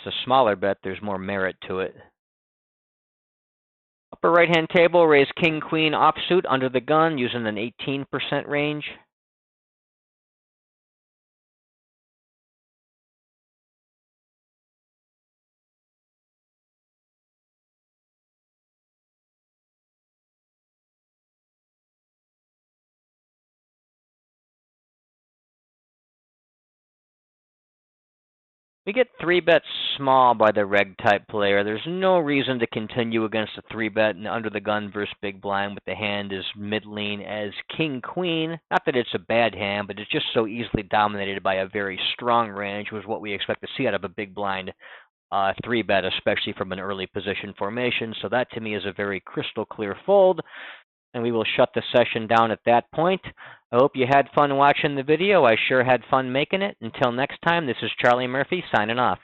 a smaller bet, there's more merit to it. Upper right-hand table, raise king, queen offsuit under the gun using an 18% range. We get 3-bet small by the reg-type player. There's no reason to continue against a 3-bet under the gun versus big blind with the hand as middling as king-queen. Not that it's a bad hand, but it's just so easily dominated by a very strong range, was what we expect to see out of a big blind 3-bet, especially from an early position formation. So that, to me, is a very crystal clear fold. And we will shut the session down at that point. I hope you had fun watching the video. I sure had fun making it. Until next time, this is Charlie Murphy signing off.